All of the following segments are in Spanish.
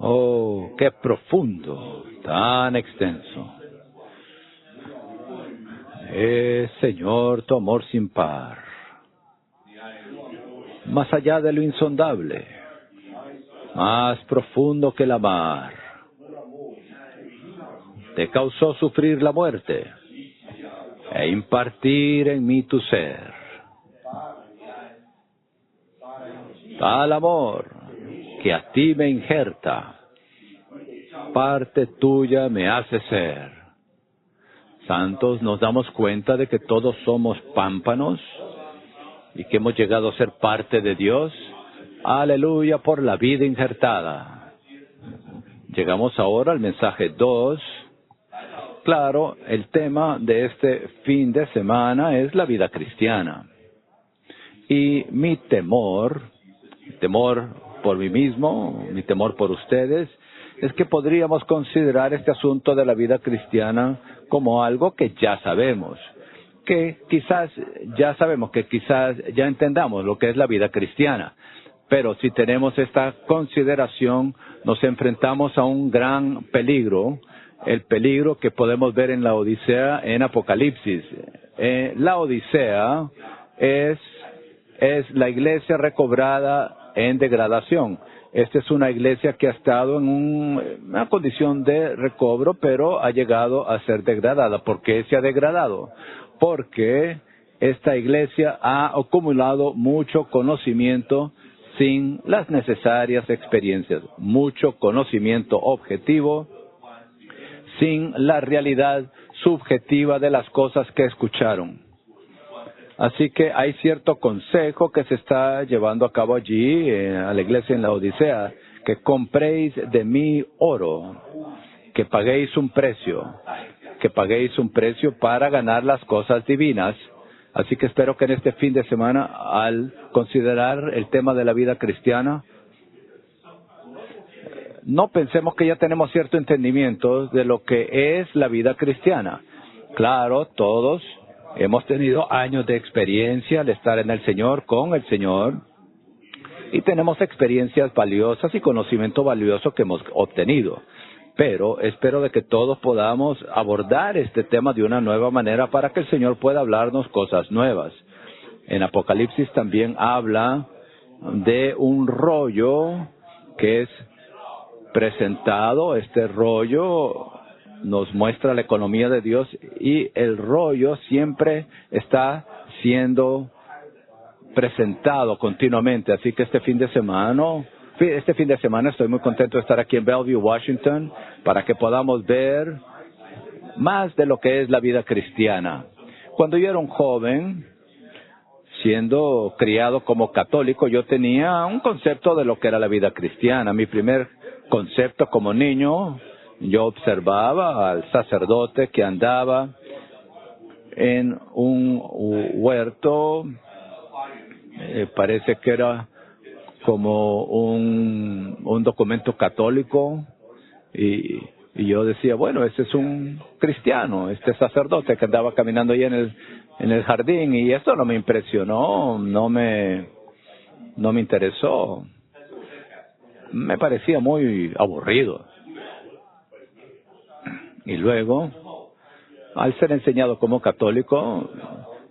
Oh, qué profundo, tan extenso. Señor, tu amor sin par, más allá de lo insondable, más profundo que la mar, te causó sufrir la muerte e impartir en mí tu ser. Tal amor que a ti me injerta, parte tuya me hace ser. Santos, nos damos cuenta de que todos somos pámpanos y que hemos llegado a ser parte de Dios. Aleluya por la vida injertada. Llegamos ahora al mensaje 2. Claro, el tema de este fin de semana es la vida cristiana. Y mi temor por mí mismo, mi temor por ustedes, es que podríamos considerar este asunto de la vida cristiana como algo que ya sabemos, que quizás ya entendamos lo que es la vida cristiana. Pero si tenemos esta consideración, nos enfrentamos a un gran peligro, el peligro que podemos ver en la Odisea, en Apocalipsis. La Odisea es la iglesia recobrada en degradación. Esta es una iglesia que ha estado en una condición de recobro, pero ha llegado a ser degradada. ¿Por qué se ha degradado? Porque esta iglesia ha acumulado mucho conocimiento sin las necesarias experiencias, mucho conocimiento objetivo, sin la realidad subjetiva de las cosas que escucharon. Así que hay cierto consejo que se está llevando a cabo allí a la iglesia en la Odisea, que compréis de mí oro, que paguéis un precio para ganar las cosas divinas. Así que espero que en este fin de semana, al considerar el tema de la vida cristiana, no pensemos que ya tenemos cierto entendimiento de lo que es la vida cristiana. Claro, todos hemos tenido años de experiencia al estar en el Señor, con el Señor, y tenemos experiencias valiosas y conocimiento valioso que hemos obtenido. Pero espero de que todos podamos abordar este tema de una nueva manera para que el Señor pueda hablarnos cosas nuevas. En Apocalipsis también habla de un rollo que es presentado. Este rollo nos muestra la economía de Dios y el rollo siempre está siendo presentado continuamente. Así que este fin de semana estoy muy contento de estar aquí en Bellevue, Washington, para que podamos ver más de lo que es la vida cristiana. Cuando yo era un joven, siendo criado como católico, yo tenía un concepto de lo que era la vida cristiana. Mi primer concepto como niño, yo observaba al sacerdote que andaba en un huerto, parece que era como un documento católico, y yo decía, bueno, ese es un cristiano, este sacerdote que andaba caminando ahí en el jardín, y esto no me impresionó, no me interesó, me parecía muy aburrido. Y luego, al ser enseñado como católico,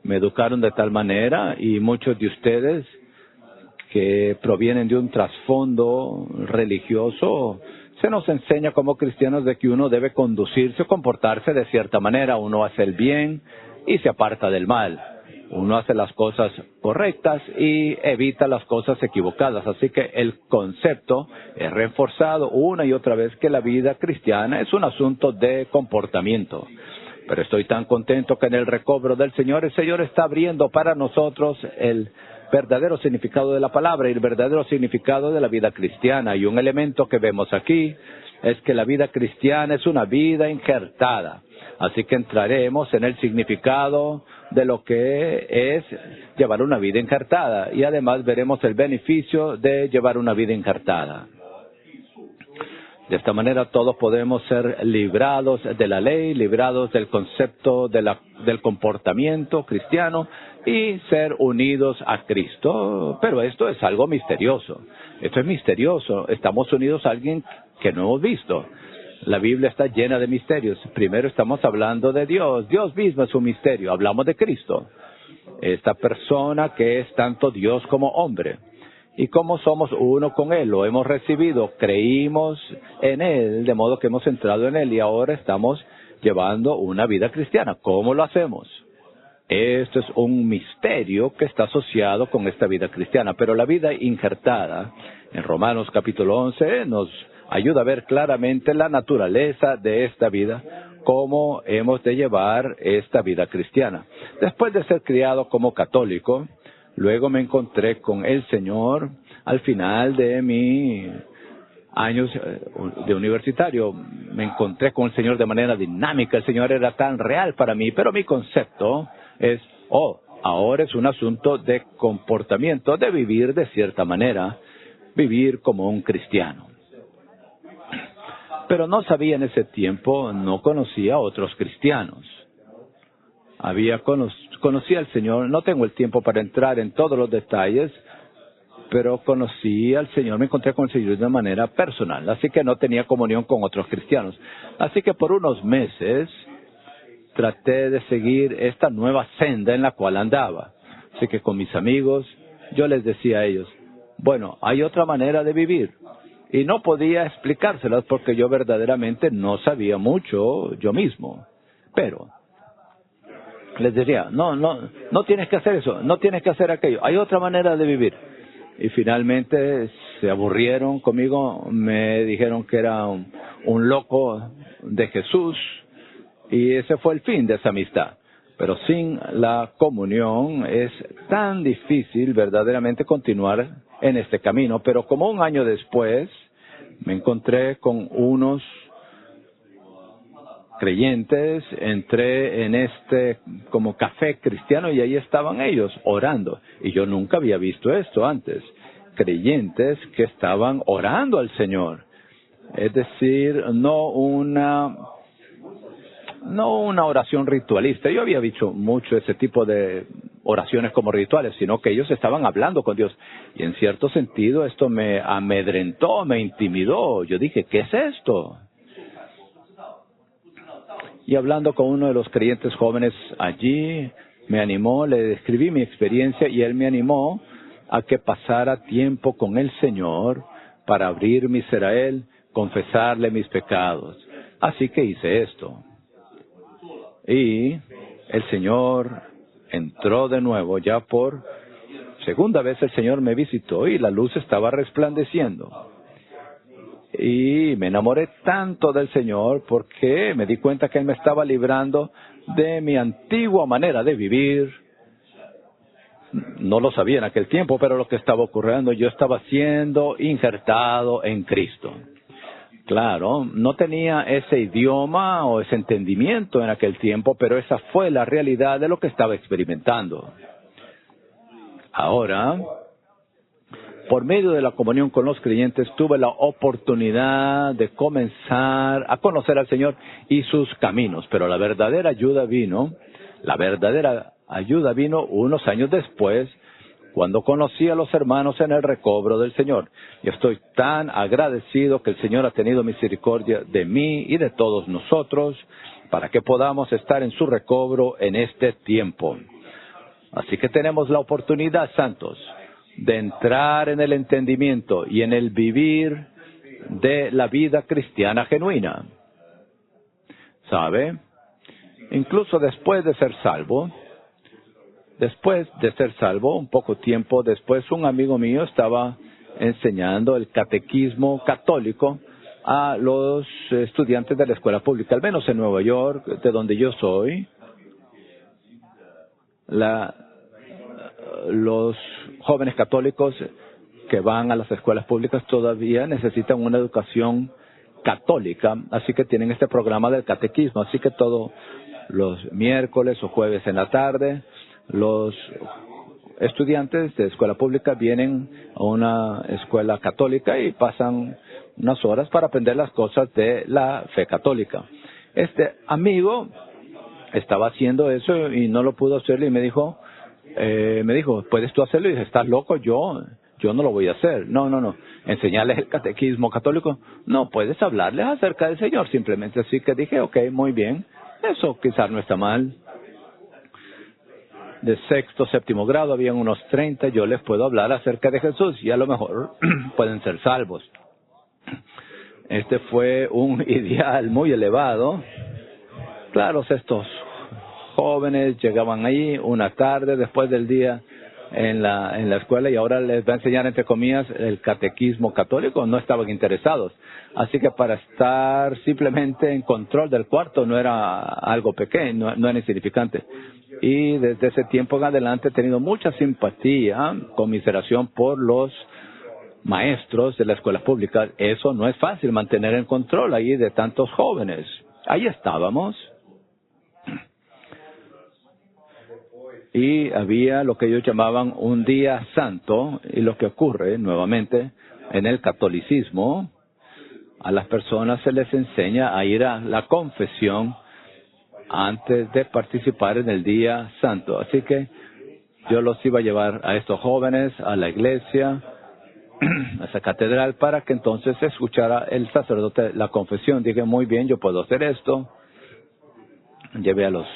me educaron de tal manera, y muchos de ustedes que provienen de un trasfondo religioso, se nos enseña como cristianos de que uno debe conducirse o comportarse de cierta manera. Uno hace el bien y se aparta del mal. Uno hace las cosas correctas y evita las cosas equivocadas. Así que el concepto es reforzado una y otra vez que la vida cristiana es un asunto de comportamiento. Pero estoy tan contento que en el recobro del Señor, el Señor está abriendo para nosotros el verdadero significado de la palabra y el verdadero significado de la vida cristiana. Y un elemento que vemos aquí es que la vida cristiana es una vida injertada. Así que entraremos en el significado de lo que es llevar una vida injertada. Y además veremos el beneficio de llevar una vida injertada. De esta manera todos podemos ser librados de la ley, librados del concepto del comportamiento cristiano y ser unidos a Cristo. Pero esto es algo misterioso. Esto es misterioso. Estamos unidos a alguien que no hemos visto. La Biblia está llena de misterios. Primero estamos hablando de Dios. Dios mismo es un misterio. Hablamos de Cristo, esta persona que es tanto Dios como hombre. Y como somos uno con Él, lo hemos recibido, creímos en Él, de modo que hemos entrado en Él y ahora estamos llevando una vida cristiana. ¿Cómo lo hacemos? Esto es un misterio que está asociado con esta vida cristiana, pero la vida injertada en Romanos capítulo 11 nos ayuda a ver claramente la naturaleza de esta vida, cómo hemos de llevar esta vida cristiana. Después de ser criado como católico, luego me encontré con el Señor al final de mi años de universitario. Me encontré con el Señor de manera dinámica. El Señor era tan real para mí, pero mi concepto es, ahora es un asunto de comportamiento, de vivir de cierta manera, vivir como un cristiano. Pero no sabía en ese tiempo, no conocía a otros cristianos. Conocí al Señor, no tengo el tiempo para entrar en todos los detalles, pero conocí al Señor, me encontré con el Señor de una manera personal, así que no tenía comunión con otros cristianos. Así que por unos meses traté de seguir esta nueva senda en la cual andaba. Así que con mis amigos yo les decía a ellos, bueno, hay otra manera de vivir. Y no podía explicárselas porque yo verdaderamente no sabía mucho yo mismo. Pero les decía, no tienes que hacer eso, no tienes que hacer aquello, hay otra manera de vivir. Y finalmente se aburrieron conmigo, me dijeron que era un loco de Jesús, y ese fue el fin de esa amistad. Pero sin la comunión es tan difícil verdaderamente continuar en este camino. Pero como un año después me encontré con unos creyentes, entré en este como café cristiano y ahí estaban ellos orando. Y yo nunca había visto esto antes. Creyentes que estaban orando al Señor. Es decir, no una oración ritualista. Yo había visto mucho ese tipo de oraciones como rituales, sino que ellos estaban hablando con Dios. Y en cierto sentido esto me amedrentó, me intimidó. Yo dije, ¿qué es esto? Y hablando con uno de los creyentes jóvenes allí, me animó, le describí mi experiencia y él me animó a que pasara tiempo con el Señor para abrir mi ser a Él, confesarle mis pecados. Así que hice esto. Y el Señor entró de nuevo, ya por segunda vez el Señor me visitó y la luz estaba resplandeciendo. Y me enamoré tanto del Señor porque me di cuenta que Él me estaba librando de mi antigua manera de vivir. No lo sabía en aquel tiempo, pero lo que estaba ocurriendo, yo estaba siendo injertado en Cristo. Claro, no tenía ese idioma o ese entendimiento en aquel tiempo, pero esa fue la realidad de lo que estaba experimentando. Ahora, por medio de la comunión con los creyentes, tuve la oportunidad de comenzar a conocer al Señor y sus caminos, pero la verdadera ayuda vino unos años después, cuando conocí a los hermanos en el recobro del Señor. Y estoy tan agradecido que el Señor ha tenido misericordia de mí y de todos nosotros para que podamos estar en su recobro en este tiempo. Así que tenemos la oportunidad, santos, de entrar en el entendimiento y en el vivir de la vida cristiana genuina. ¿Sabe? Incluso después de ser salvo, un poco tiempo después, un amigo mío estaba enseñando el catequismo católico a los estudiantes de la escuela pública, al menos en Nueva York, de donde yo soy. Los jóvenes católicos que van a las escuelas públicas todavía necesitan una educación católica, así que tienen este programa del catequismo. Así que todos los miércoles o jueves en la tarde, los estudiantes de escuela pública vienen a una escuela católica y pasan unas horas para aprender las cosas de la fe católica. Este amigo estaba haciendo eso y no lo pudo hacer y me dijo, ¿puedes tú hacerlo? Y dije, ¿estás loco? Yo yo no lo voy a hacer. No. Enseñarles el catequismo católico. No, puedes hablarles acerca del Señor. Simplemente así que dije, ok, muy bien. Eso quizás no está mal. De sexto, séptimo grado, habían unos 30. Yo les puedo hablar acerca de Jesús y a lo mejor pueden ser salvos. Este fue un ideal muy elevado. Claro, estos jóvenes llegaban ahí una tarde después del día en la escuela y ahora les va a enseñar, entre comillas, el catequismo católico. No estaban interesados. Así que para estar simplemente en control del cuarto no era algo pequeño, no era insignificante. Y desde ese tiempo en adelante he tenido mucha simpatía, conmiseración por los maestros de la escuela pública. Eso no es fácil, mantener el control ahí de tantos jóvenes. Ahí estábamos. Y había lo que ellos llamaban un día santo, y lo que ocurre nuevamente en el catolicismo, a las personas se les enseña a ir a la confesión antes de participar en el día santo. Así que yo los iba a llevar a estos jóvenes a la iglesia, a esa catedral, para que entonces escuchara el sacerdote la confesión. Dije, muy bien, yo puedo hacer esto. Llevé a los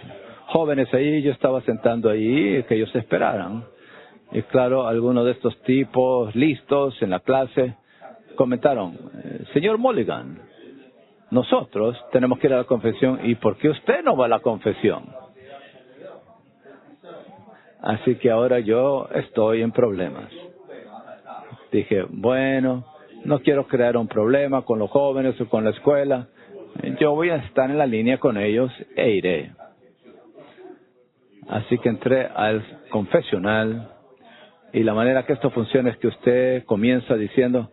jóvenes ahí, yo estaba sentando ahí, que ellos esperaran. Y claro, algunos de estos tipos listos en la clase comentaron, señor Mulligan, nosotros tenemos que ir a la confesión, ¿y por qué usted no va a la confesión? Así que ahora yo estoy en problemas. Dije, bueno, no quiero crear un problema con los jóvenes o con la escuela. Yo voy a estar en la línea con ellos e iré. Así que entré al confesional y la manera que esto funciona es que usted comienza diciendo,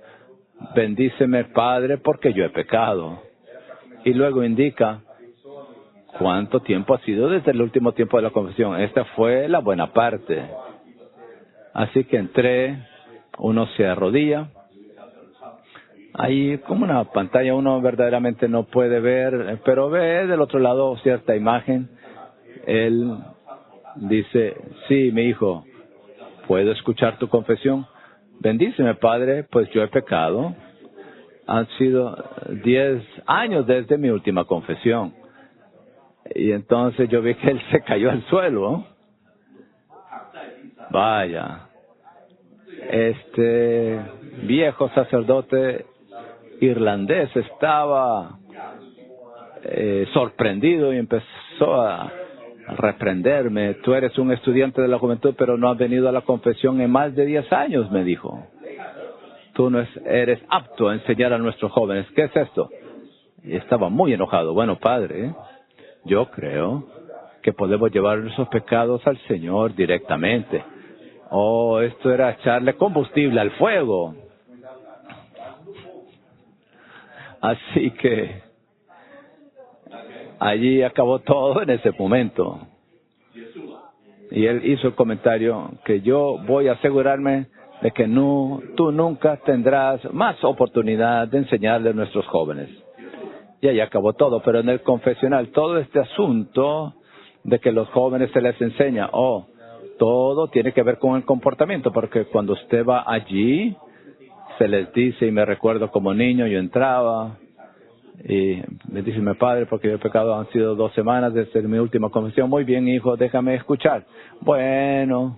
bendíceme Padre porque yo he pecado. Y luego indica cuánto tiempo ha sido desde el último tiempo de la confesión. Esta fue la buena parte. Así que entré, uno se arrodilla. Ahí como una pantalla uno verdaderamente no puede ver, pero ve del otro lado cierta imagen. Él dice, sí, mi hijo, ¿puedo escuchar tu confesión? Bendíceme, Padre, pues yo he pecado. Han sido 10 años desde mi última confesión. Y entonces yo vi que él se cayó al suelo. Vaya. Este viejo sacerdote irlandés estaba sorprendido y empezó a reprenderme. Tú eres un estudiante de la juventud, pero no has venido a la confesión en más de 10 años, me dijo. Tú no eres apto a enseñar a nuestros jóvenes. ¿Qué es esto? Y estaba muy enojado. Bueno, Padre, yo creo que podemos llevar nuestros pecados al Señor directamente. Oh, esto era echarle combustible al fuego. Así que allí acabó todo en ese momento. Y él hizo el comentario que yo voy a asegurarme de que tú nunca tendrás más oportunidad de enseñarle a nuestros jóvenes. Y ahí acabó todo. Pero en el confesional, todo este asunto de que los jóvenes se les enseña, todo tiene que ver con el comportamiento, porque cuando usted va allí, se les dice, y me recuerdo como niño, yo entraba, y me dice mi padre, porque yo he pecado, han sido 2 semanas desde mi última confesión. Muy bien, hijo, déjame escuchar. Bueno,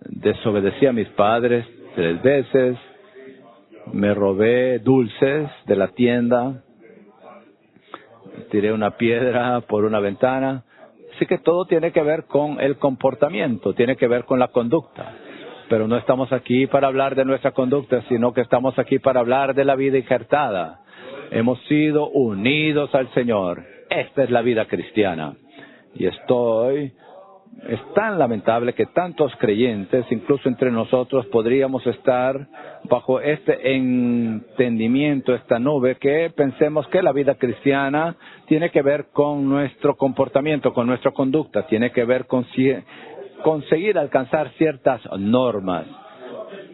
desobedecí a mis padres 3 veces, me robé dulces de la tienda, tiré una piedra por una ventana. Así que todo tiene que ver con el comportamiento, tiene que ver con la conducta. Pero no estamos aquí para hablar de nuestra conducta, sino que estamos aquí para hablar de la vida injertada. Hemos sido unidos al Señor. Esta es la vida cristiana. Y es tan lamentable que tantos creyentes, incluso entre nosotros, podríamos estar bajo este entendimiento, esta nube, que pensemos que la vida cristiana tiene que ver con nuestro comportamiento, con nuestra conducta, tiene que ver con conseguir alcanzar ciertas normas.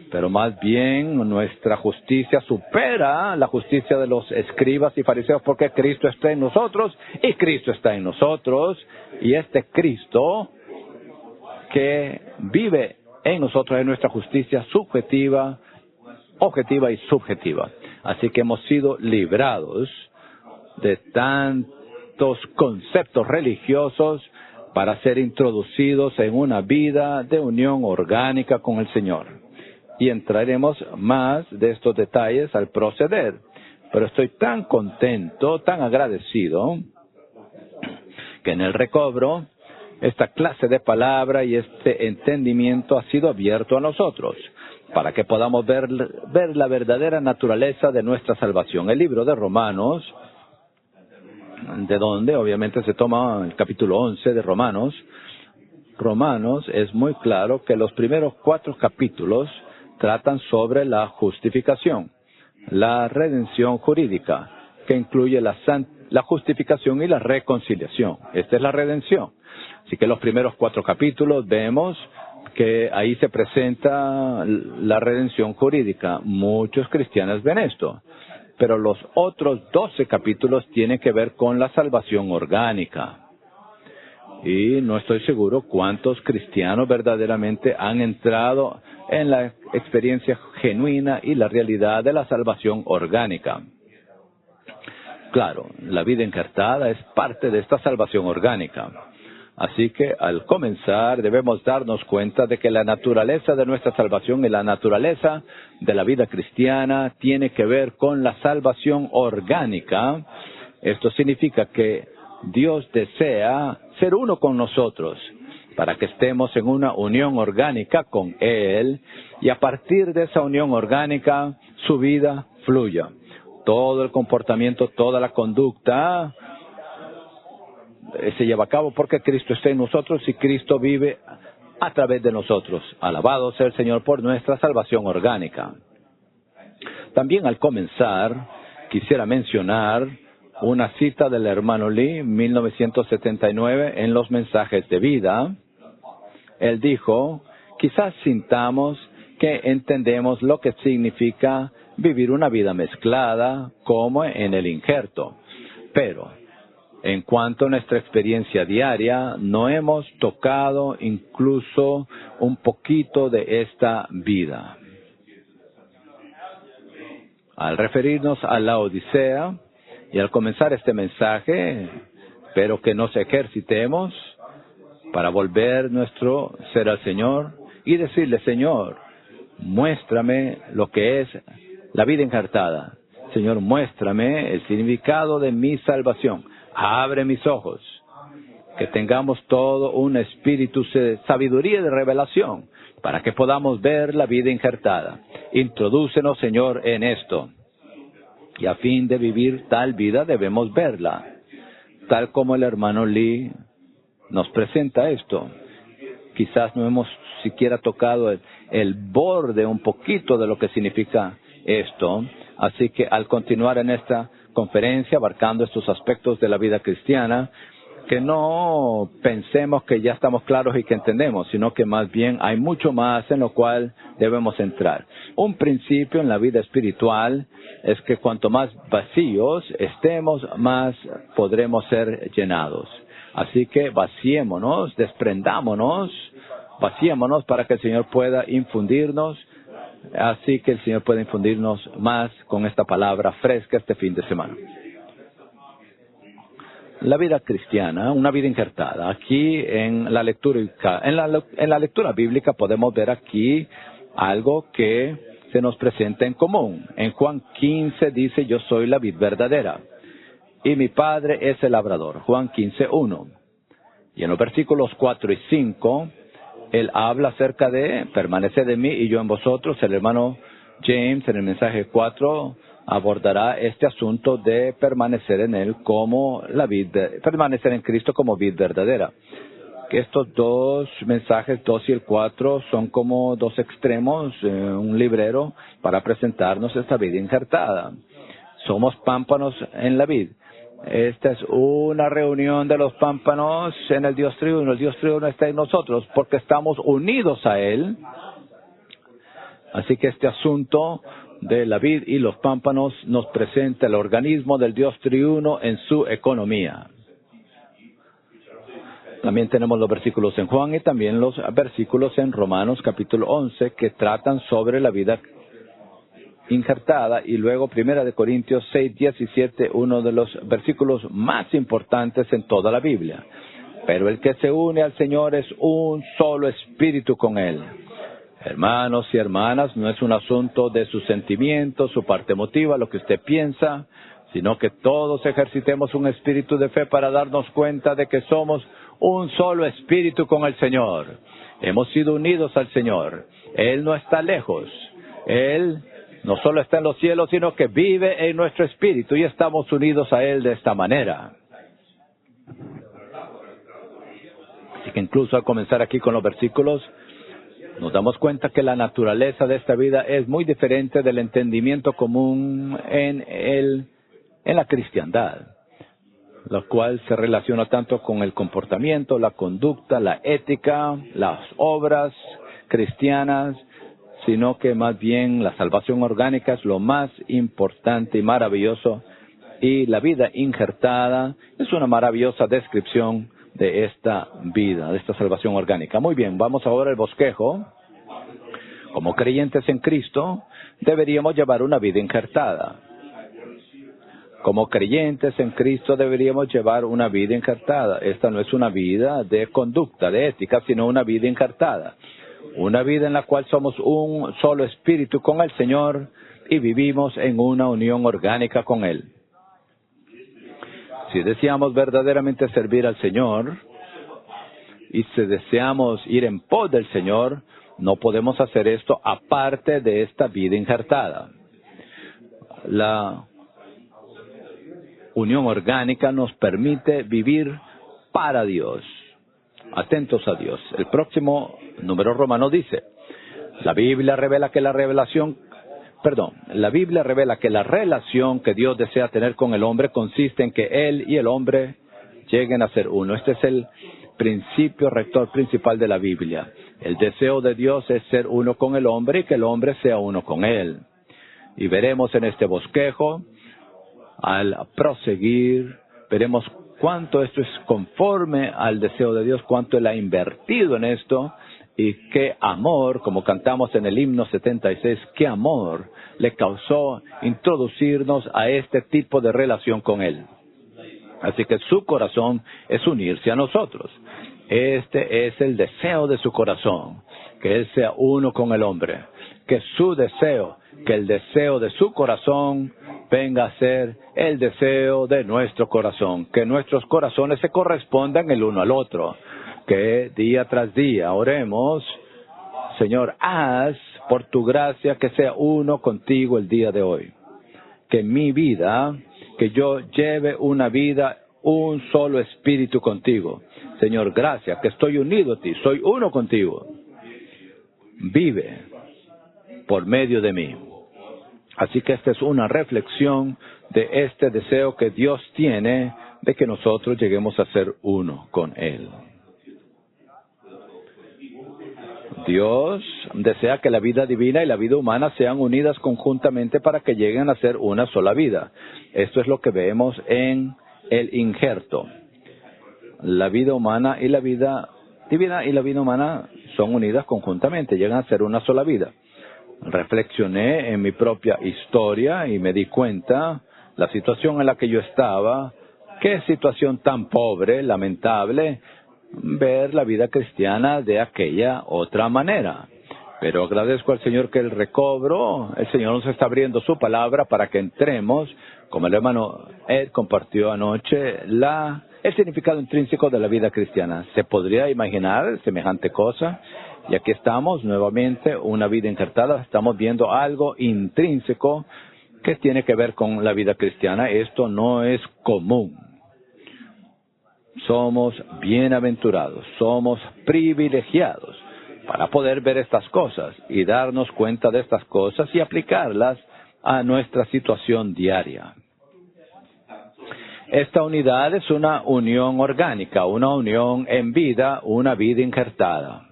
Pero más bien nuestra justicia supera la justicia de los escribas y fariseos, porque Cristo está en nosotros y Cristo está en nosotros. Y este Cristo que vive en nosotros es nuestra justicia subjetiva, objetiva y subjetiva. Así que hemos sido librados de tantos conceptos religiosos para ser introducidos en una vida de unión orgánica con el Señor. Y entraremos más de estos detalles al proceder. Pero estoy tan contento, tan agradecido, que en el recobro, esta clase de palabra y este entendimiento ha sido abierto a nosotros, para que podamos ver la verdadera naturaleza de nuestra salvación. El libro de Romanos, de donde obviamente se toma el capítulo 11 de Romanos. Romanos es muy claro que los primeros 4 capítulos tratan sobre la justificación, la redención jurídica, que incluye la justificación y la reconciliación. Esta es la redención. Así que los primeros 4 capítulos vemos que ahí se presenta la redención jurídica. Muchos cristianos ven esto. Pero los otros 12 capítulos tienen que ver con la salvación orgánica. Y no estoy seguro cuántos cristianos verdaderamente han entrado en la experiencia genuina y la realidad de la salvación orgánica. Claro, la vida injertada es parte de esta salvación orgánica. Así que al comenzar debemos darnos cuenta de que la naturaleza de nuestra salvación y la naturaleza de la vida cristiana tiene que ver con la salvación orgánica. Esto significa que Dios desea ser uno con nosotros para que estemos en una unión orgánica con Él y a partir de esa unión orgánica su vida fluya. Todo el comportamiento, toda la conducta se lleva a cabo porque Cristo está en nosotros y Cristo vive a través de nosotros. Alabado sea el Señor por nuestra salvación orgánica. También al comenzar, quisiera mencionar una cita del hermano Lee, 1979, en los mensajes de vida. Él dijo, quizás sintamos que entendemos lo que significa vivir una vida mezclada como en el injerto, pero en cuanto a nuestra experiencia diaria, no hemos tocado incluso un poquito de esta vida. Al referirnos a la Odisea y al comenzar este mensaje, espero que nos ejercitemos para volver nuestro ser al Señor y decirle, Señor, muéstrame lo que es la vida injertada. Señor, muéstrame el significado de mi salvación. Abre mis ojos, que tengamos todo un espíritu de sabiduría y de revelación para que podamos ver la vida injertada. Introdúcenos, Señor, en esto. Y a fin de vivir tal vida debemos verla, tal como el hermano Lee nos presenta esto. Quizás no hemos siquiera tocado el borde un poquito de lo que significa esto. Así que al continuar en esta conferencia abarcando estos aspectos de la vida cristiana, que no pensemos que ya estamos claros y que entendemos, sino que más bien hay mucho más en lo cual debemos entrar. Un principio en la vida espiritual es que cuanto más vacíos estemos, más podremos ser llenados. Así que vaciémonos, desprendámonos, vaciémonos para que el Señor pueda infundirnos. Así que el Señor puede infundirnos más con esta palabra fresca este fin de semana. La vida cristiana, una vida injertada. Aquí en la lectura bíblica podemos ver aquí algo que se nos presenta en común. En Juan 15 dice, yo soy la vid verdadera y mi Padre es el labrador. Juan 15:1. Y en los versículos 4 y 5... Él habla acerca de permanece de mí y yo en vosotros. El hermano James en el mensaje 4 abordará este asunto de permanecer en él como la vid, permanecer en Cristo como vid verdadera. Que estos dos mensajes, 2 y el 4, son como dos extremos, un librero para presentarnos esta vida injertada. Somos pámpanos en la vid. Esta es una reunión de los pámpanos en el Dios triuno. El Dios triuno está en nosotros porque estamos unidos a Él. Así que este asunto de la vid y los pámpanos nos presenta el organismo del Dios triuno en su economía. También tenemos los versículos en Juan y también los versículos en Romanos capítulo 11 que tratan sobre la vida injertada, y luego Primera de Corintios 6:17, uno de los versículos más importantes en toda la Biblia. Pero el que se une al Señor es un solo espíritu con Él. Hermanos y hermanas, no es un asunto de sus sentimientos, su parte emotiva, lo que usted piensa, sino que todos ejercitemos un espíritu de fe para darnos cuenta de que somos un solo espíritu con el Señor. Hemos sido unidos al Señor. Él no está lejos. Él no solo está en los cielos, sino que vive en nuestro espíritu y estamos unidos a Él de esta manera. Así que incluso al comenzar aquí con los versículos, nos damos cuenta que la naturaleza de esta vida es muy diferente del entendimiento común en la cristiandad, lo cual se relaciona tanto con el comportamiento, la conducta, la ética, las obras cristianas, sino que más bien la salvación orgánica es lo más importante y maravilloso, y la vida injertada es una maravillosa descripción de esta vida, de esta salvación orgánica. Muy bien, vamos ahora al bosquejo. Como creyentes en Cristo, deberíamos llevar una vida injertada. Como creyentes en Cristo deberíamos llevar una vida injertada. Esta no es una vida de conducta, de ética, sino una vida injertada. Una vida en la cual somos un solo espíritu con el Señor y vivimos en una unión orgánica con Él. Si deseamos verdaderamente servir al Señor y si deseamos ir en pos del Señor, no podemos hacer esto aparte de esta vida injertada. La unión orgánica nos permite vivir para Dios, atentos a Dios. El próximo número romano dice, la Biblia revela que la relación que Dios desea tener con el hombre consiste en que Él y el hombre lleguen a ser uno. Este es el principio rector principal de la Biblia. El deseo de Dios es ser uno con el hombre y que el hombre sea uno con Él. Y veremos en este bosquejo, al proseguir, veremos cuánto esto es conforme al deseo de Dios, cuánto Él ha invertido en esto, y qué amor, como cantamos en el himno 76, qué amor le causó introducirnos a este tipo de relación con Él. Así que su corazón es unirse a nosotros. Este es el deseo de su corazón, que Él sea uno con el hombre, que su deseo, que el deseo de su corazón venga a ser el deseo de nuestro corazón, que nuestros corazones se correspondan el uno al otro, que día tras día oremos, Señor, haz por tu gracia que sea uno contigo el día de hoy, que mi vida, que yo lleve una vida, un solo espíritu contigo. Señor, gracias, que estoy unido a ti, soy uno contigo. Vive por medio de mí. Así que esta es una reflexión de este deseo que Dios tiene de que nosotros lleguemos a ser uno con Él. Dios desea que la vida divina y la vida humana sean unidas conjuntamente para que lleguen a ser una sola vida. Esto es lo que vemos en el injerto. La vida humana y la vida divina y la vida humana son unidas conjuntamente, llegan a ser una sola vida. Reflexioné en mi propia historia y me di cuenta la situación en la que yo estaba, qué situación tan pobre, lamentable, ver la vida cristiana de aquella otra manera. Pero agradezco al Señor que el Señor nos está abriendo su palabra para que entremos, como el hermano Ed compartió anoche, el significado intrínseco de la vida cristiana. ¿Se podría imaginar semejante cosa? Y aquí estamos nuevamente, una vida injertada, estamos viendo algo intrínseco que tiene que ver con la vida cristiana. Esto no es común. Somos bienaventurados, somos privilegiados para poder ver estas cosas y darnos cuenta de estas cosas y aplicarlas a nuestra situación diaria. Esta unidad es una unión orgánica, una unión en vida, una vida injertada.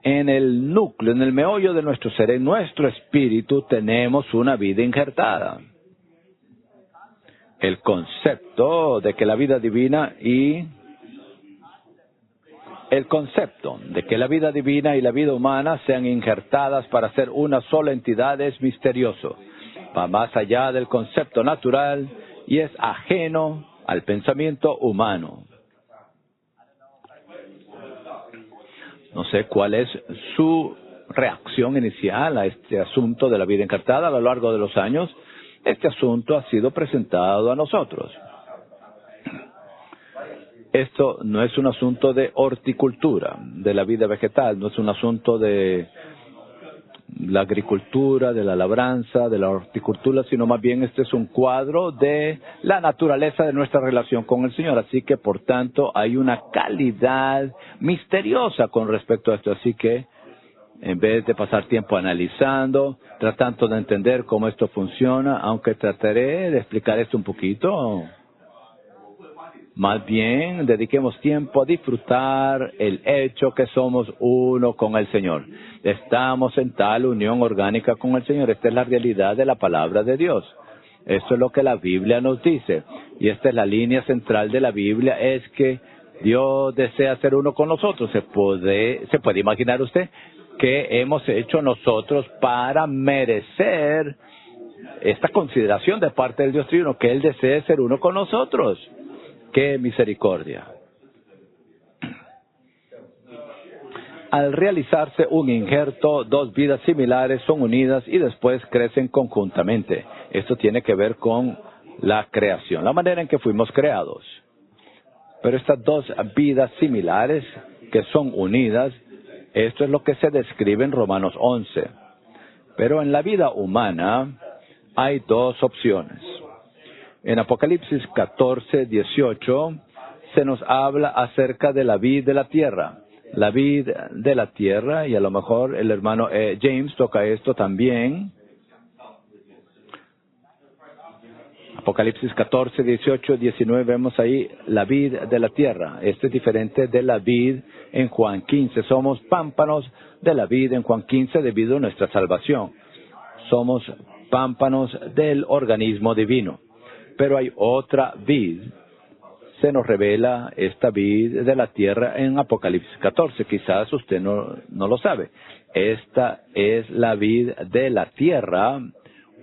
En el núcleo, en el meollo de nuestro ser, en nuestro espíritu, tenemos una vida injertada. El concepto de que la vida divina y El concepto de que la vida divina y la vida humana sean injertadas para ser una sola entidad es misterioso. Va más allá del concepto natural y es ajeno al pensamiento humano. No sé cuál es su reacción inicial a este asunto de la vida injertada. A lo largo de los años, este asunto ha sido presentado a nosotros. Esto no es un asunto de horticultura, de la vida vegetal, no es un asunto de la agricultura, de la labranza, de la horticultura, sino más bien este es un cuadro de la naturaleza de nuestra relación con el Señor. Así que, por tanto, hay una calidad misteriosa con respecto a esto. Así que, en vez de pasar tiempo analizando, tratando de entender cómo esto funciona, aunque trataré de explicar esto un poquito, más bien dediquemos tiempo a disfrutar el hecho que somos uno con el Señor. Estamos en tal unión orgánica con el Señor. Esta es la realidad de la palabra de Dios. Esto es lo que la Biblia nos dice. Y esta es la línea central de la Biblia, es que Dios desea ser uno con nosotros. ¿Se puede imaginar usted qué hemos hecho nosotros para merecer esta consideración de parte del Dios Trino, que Él desee ser uno con nosotros? ¡Qué misericordia! Al realizarse un injerto, dos vidas similares son unidas y después crecen conjuntamente. Esto tiene que ver con la creación, la manera en que fuimos creados. Pero estas dos vidas similares que son unidas, esto es lo que se describe en Romanos 11. Pero en la vida humana hay dos opciones. En Apocalipsis 14, 18, se nos habla acerca de la vid de la tierra. La vid de la tierra, y a lo mejor el hermano James toca esto también. Apocalipsis 14, 18, 19, vemos ahí la vid de la tierra. Este es diferente de la vid en Juan 15. Somos pámpanos de la vid en Juan 15 debido a nuestra salvación. Somos pámpanos del organismo divino. Pero hay otra vid, se nos revela esta vid de la tierra en Apocalipsis 14. Quizás usted no lo sabe. Esta es la vid de la tierra,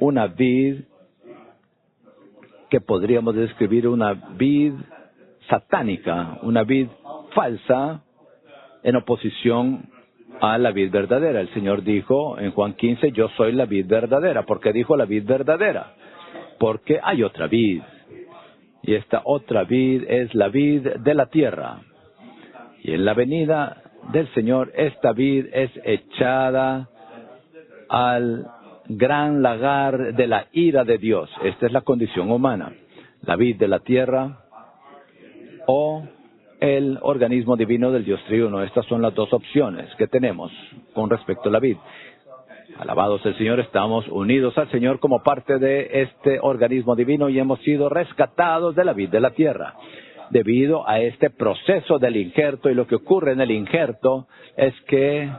una vid que podríamos describir una vid satánica, una vid falsa en oposición a la vid verdadera. El Señor dijo en Juan 15, yo soy la vid verdadera. ¿Por qué dijo la vid verdadera? Porque hay otra vid, y esta otra vid es la vid de la tierra. Y en la venida del Señor, esta vid es echada al gran lagar de la ira de Dios. Esta es la condición humana, la vid de la tierra o el organismo divino del Dios triuno. Estas son las dos opciones que tenemos con respecto a la vid. Alabados el Señor, estamos unidos al Señor como parte de este organismo divino y hemos sido rescatados de la vid de la tierra. Debido a este proceso del injerto, y lo que ocurre en el injerto es que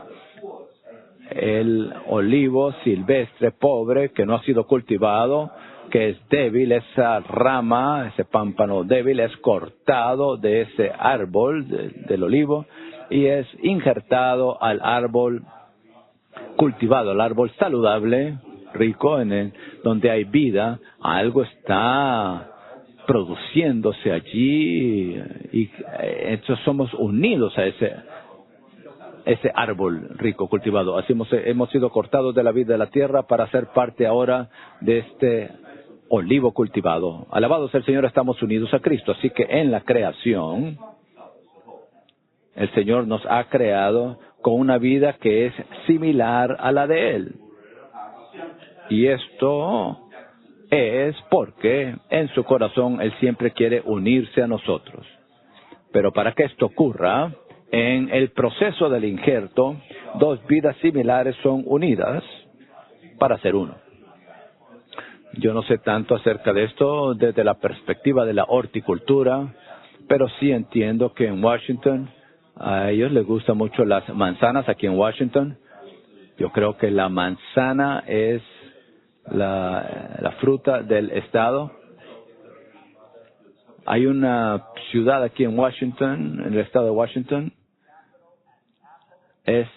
el olivo silvestre pobre que no ha sido cultivado, que es débil, esa rama, ese pámpano débil es cortado de ese árbol del olivo y es injertado al árbol cultivado, al árbol saludable, rico, donde hay vida. Algo está produciéndose allí y entonces somos unidos a ese árbol rico cultivado. Así hemos sido cortados de la vida de la tierra para ser parte ahora de este olivo cultivado. Alabados el Señor, estamos unidos a Cristo. Así que en la creación, el Señor nos ha creado con una vida que es similar a la de Él. Y esto es porque en su corazón Él siempre quiere unirse a nosotros. Pero para que esto ocurra, en el proceso del injerto, dos vidas similares son unidas para ser uno. Yo no sé tanto acerca de esto desde la perspectiva de la horticultura, pero sí entiendo que en Washington, a ellos les gustan mucho las manzanas aquí en Washington. Yo creo que la manzana es la fruta del estado. Hay una ciudad aquí en Washington, en el estado de Washington, es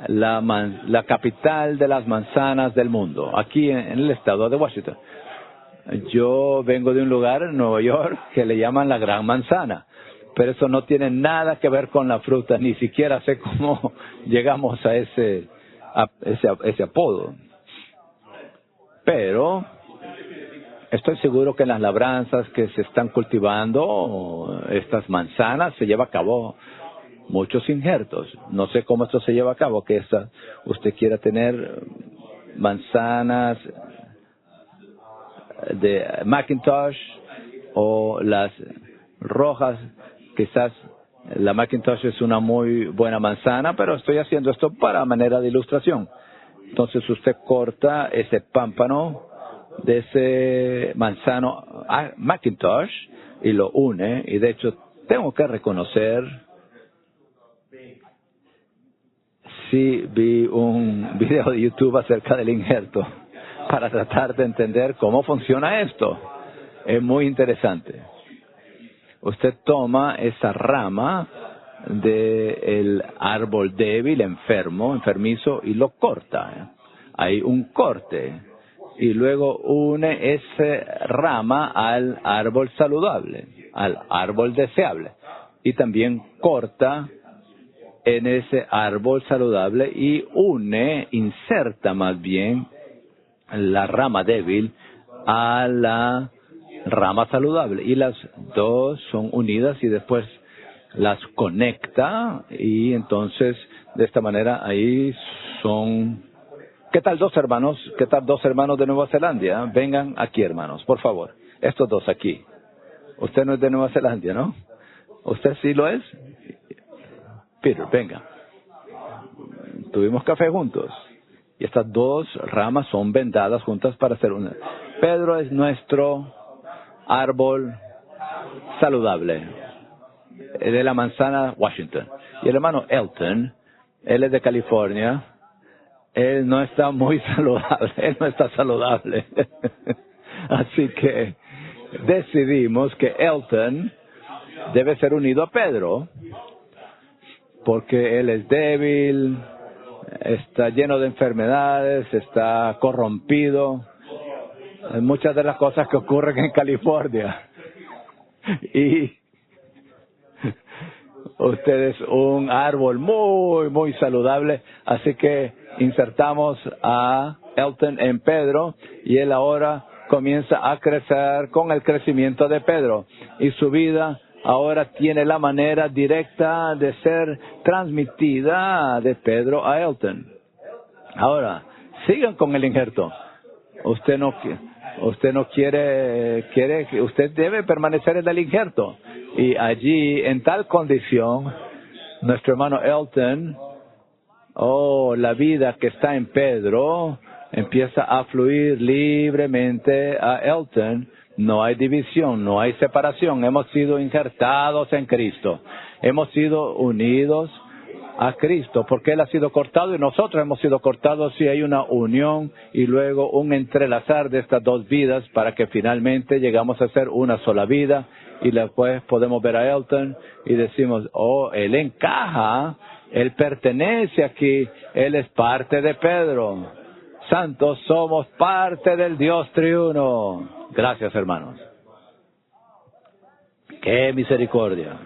la capital de las manzanas del mundo, aquí en el estado de Washington. Yo vengo de un lugar en Nueva York que le llaman la Gran Manzana, pero eso no tiene nada que ver con la fruta, ni siquiera sé cómo llegamos a ese apodo. Pero estoy seguro que en las labranzas que se están cultivando, estas manzanas, se lleva a cabo muchos injertos. No sé cómo esto se lleva a cabo, que usted quiera tener manzanas de Macintosh o las rojas. Quizás la Macintosh es una muy buena manzana, pero estoy haciendo esto para manera de ilustración. Entonces usted corta ese pámpano de ese manzano Macintosh y lo une, y de hecho tengo que reconocer, sí vi un video de YouTube acerca del injerto para tratar de entender cómo funciona esto. Es muy interesante. Usted toma esa rama del árbol débil, enfermizo, y lo corta. Hay un corte. Y luego une esa rama al árbol saludable, al árbol deseable. Y también corta en ese árbol saludable y inserta más bien la rama débil a la rama saludable. Y las dos son unidas y después las conecta, y entonces de esta manera ahí son... ¿Qué tal dos hermanos? ¿Qué tal dos hermanos de Nueva Zelanda? Vengan aquí, hermanos, por favor. Estos dos aquí. Usted no es de Nueva Zelanda, ¿no? ¿Usted sí lo es? Peter, venga. Tuvimos café juntos. Y estas dos ramas son vendadas juntas para hacer una. Pedro es nuestro árbol saludable, de la manzana Washington. Y el hermano Elton, él es de California. Él no está muy saludable, él no está saludable. Así que decidimos que Elton debe ser unido a Pedro, porque él es débil, está lleno de enfermedades, está corrompido. Hay muchas de las cosas que ocurren en California. Y usted es un árbol muy, muy saludable, así que insertamos a Elton en Pedro, y él ahora comienza a crecer con el crecimiento de Pedro, y su vida ahora tiene la manera directa de ser transmitida de Pedro a Elton. Ahora, sigan con el injerto. Usted no quiere, usted debe permanecer en el injerto. Y allí, en tal condición, nuestro hermano Elton, la vida que está en Pedro, empieza a fluir libremente a Elton. No hay división, no hay separación. Hemos sido injertados en Cristo. Hemos sido unidos a Cristo, porque Él ha sido cortado y nosotros hemos sido cortados. Y hay una unión y luego un entrelazar de estas dos vidas para que finalmente llegamos a ser una sola vida. Y después podemos ver a Elton y decimos, Él encaja, Él pertenece aquí, Él es parte de Pedro. Santos, somos parte del Dios triuno. Gracias, hermanos. ¡Qué misericordia!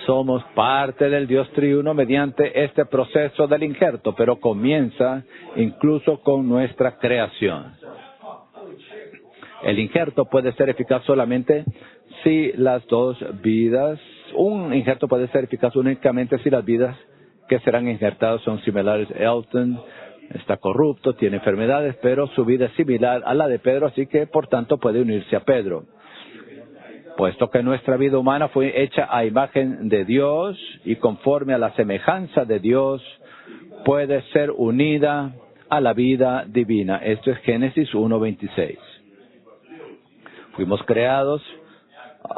Somos parte del Dios triuno mediante este proceso del injerto, pero comienza incluso con nuestra creación. El injerto puede ser eficaz solamente si las dos vidas, un injerto puede ser eficaz únicamente si las vidas que serán injertadas son similares. Elton está corrupto, tiene enfermedades, pero su vida es similar a la de Pedro, así que por tanto puede unirse a Pedro. Puesto que nuestra vida humana fue hecha a imagen de Dios y conforme a la semejanza de Dios, puede ser unida a la vida divina. Esto es Génesis 1:26. Fuimos creados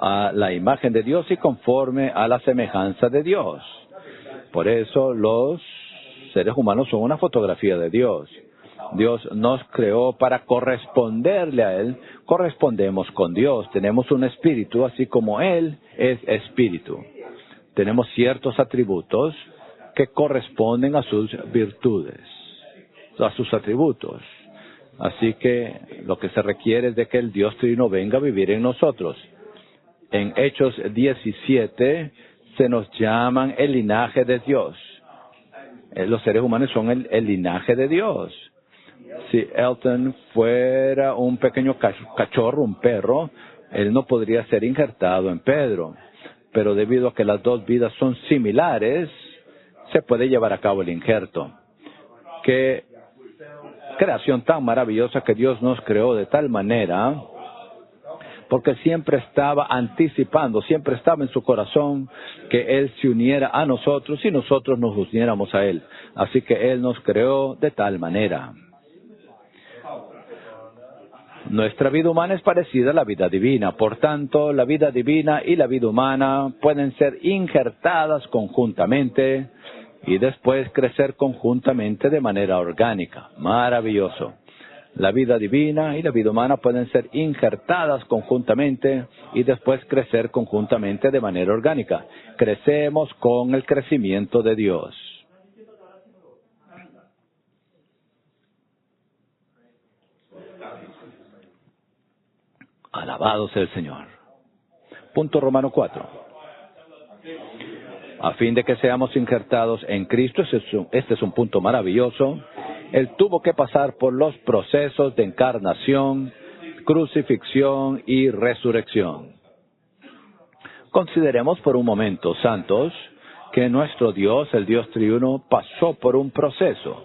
a la imagen de Dios y conforme a la semejanza de Dios. Por eso los seres humanos son una fotografía de Dios. Dios nos creó para corresponderle a Él. Correspondemos con Dios. Tenemos un espíritu, así como Él es espíritu. Tenemos ciertos atributos que corresponden a sus virtudes, a sus atributos. Así que lo que se requiere es de que el Dios Trino venga a vivir en nosotros. En Hechos 17 se nos llaman el linaje de Dios. Los seres humanos son el linaje de Dios. Si Elton fuera un pequeño cachorro, un perro, él no podría ser injertado en Pedro. Pero debido a que las dos vidas son similares, se puede llevar a cabo el injerto. Qué creación tan maravillosa que Dios nos creó de tal manera, porque siempre estaba anticipando, siempre estaba en su corazón que Él se uniera a nosotros y nosotros nos uniéramos a Él. Así que Él nos creó de tal manera. Nuestra vida humana es parecida a la vida divina. Por tanto, la vida divina y la vida humana pueden ser injertadas conjuntamente y después crecer conjuntamente de manera orgánica. Maravilloso. La vida divina y la vida humana pueden ser injertadas conjuntamente y después crecer conjuntamente de manera orgánica. Crecemos con el crecimiento de Dios. Alabado sea el Señor. Punto Romano 4. A fin de que seamos injertados en Cristo, este es un punto maravilloso. Él tuvo que pasar por los procesos de encarnación, crucifixión y resurrección. Consideremos por un momento, santos, que nuestro Dios, el Dios triuno, pasó por un proceso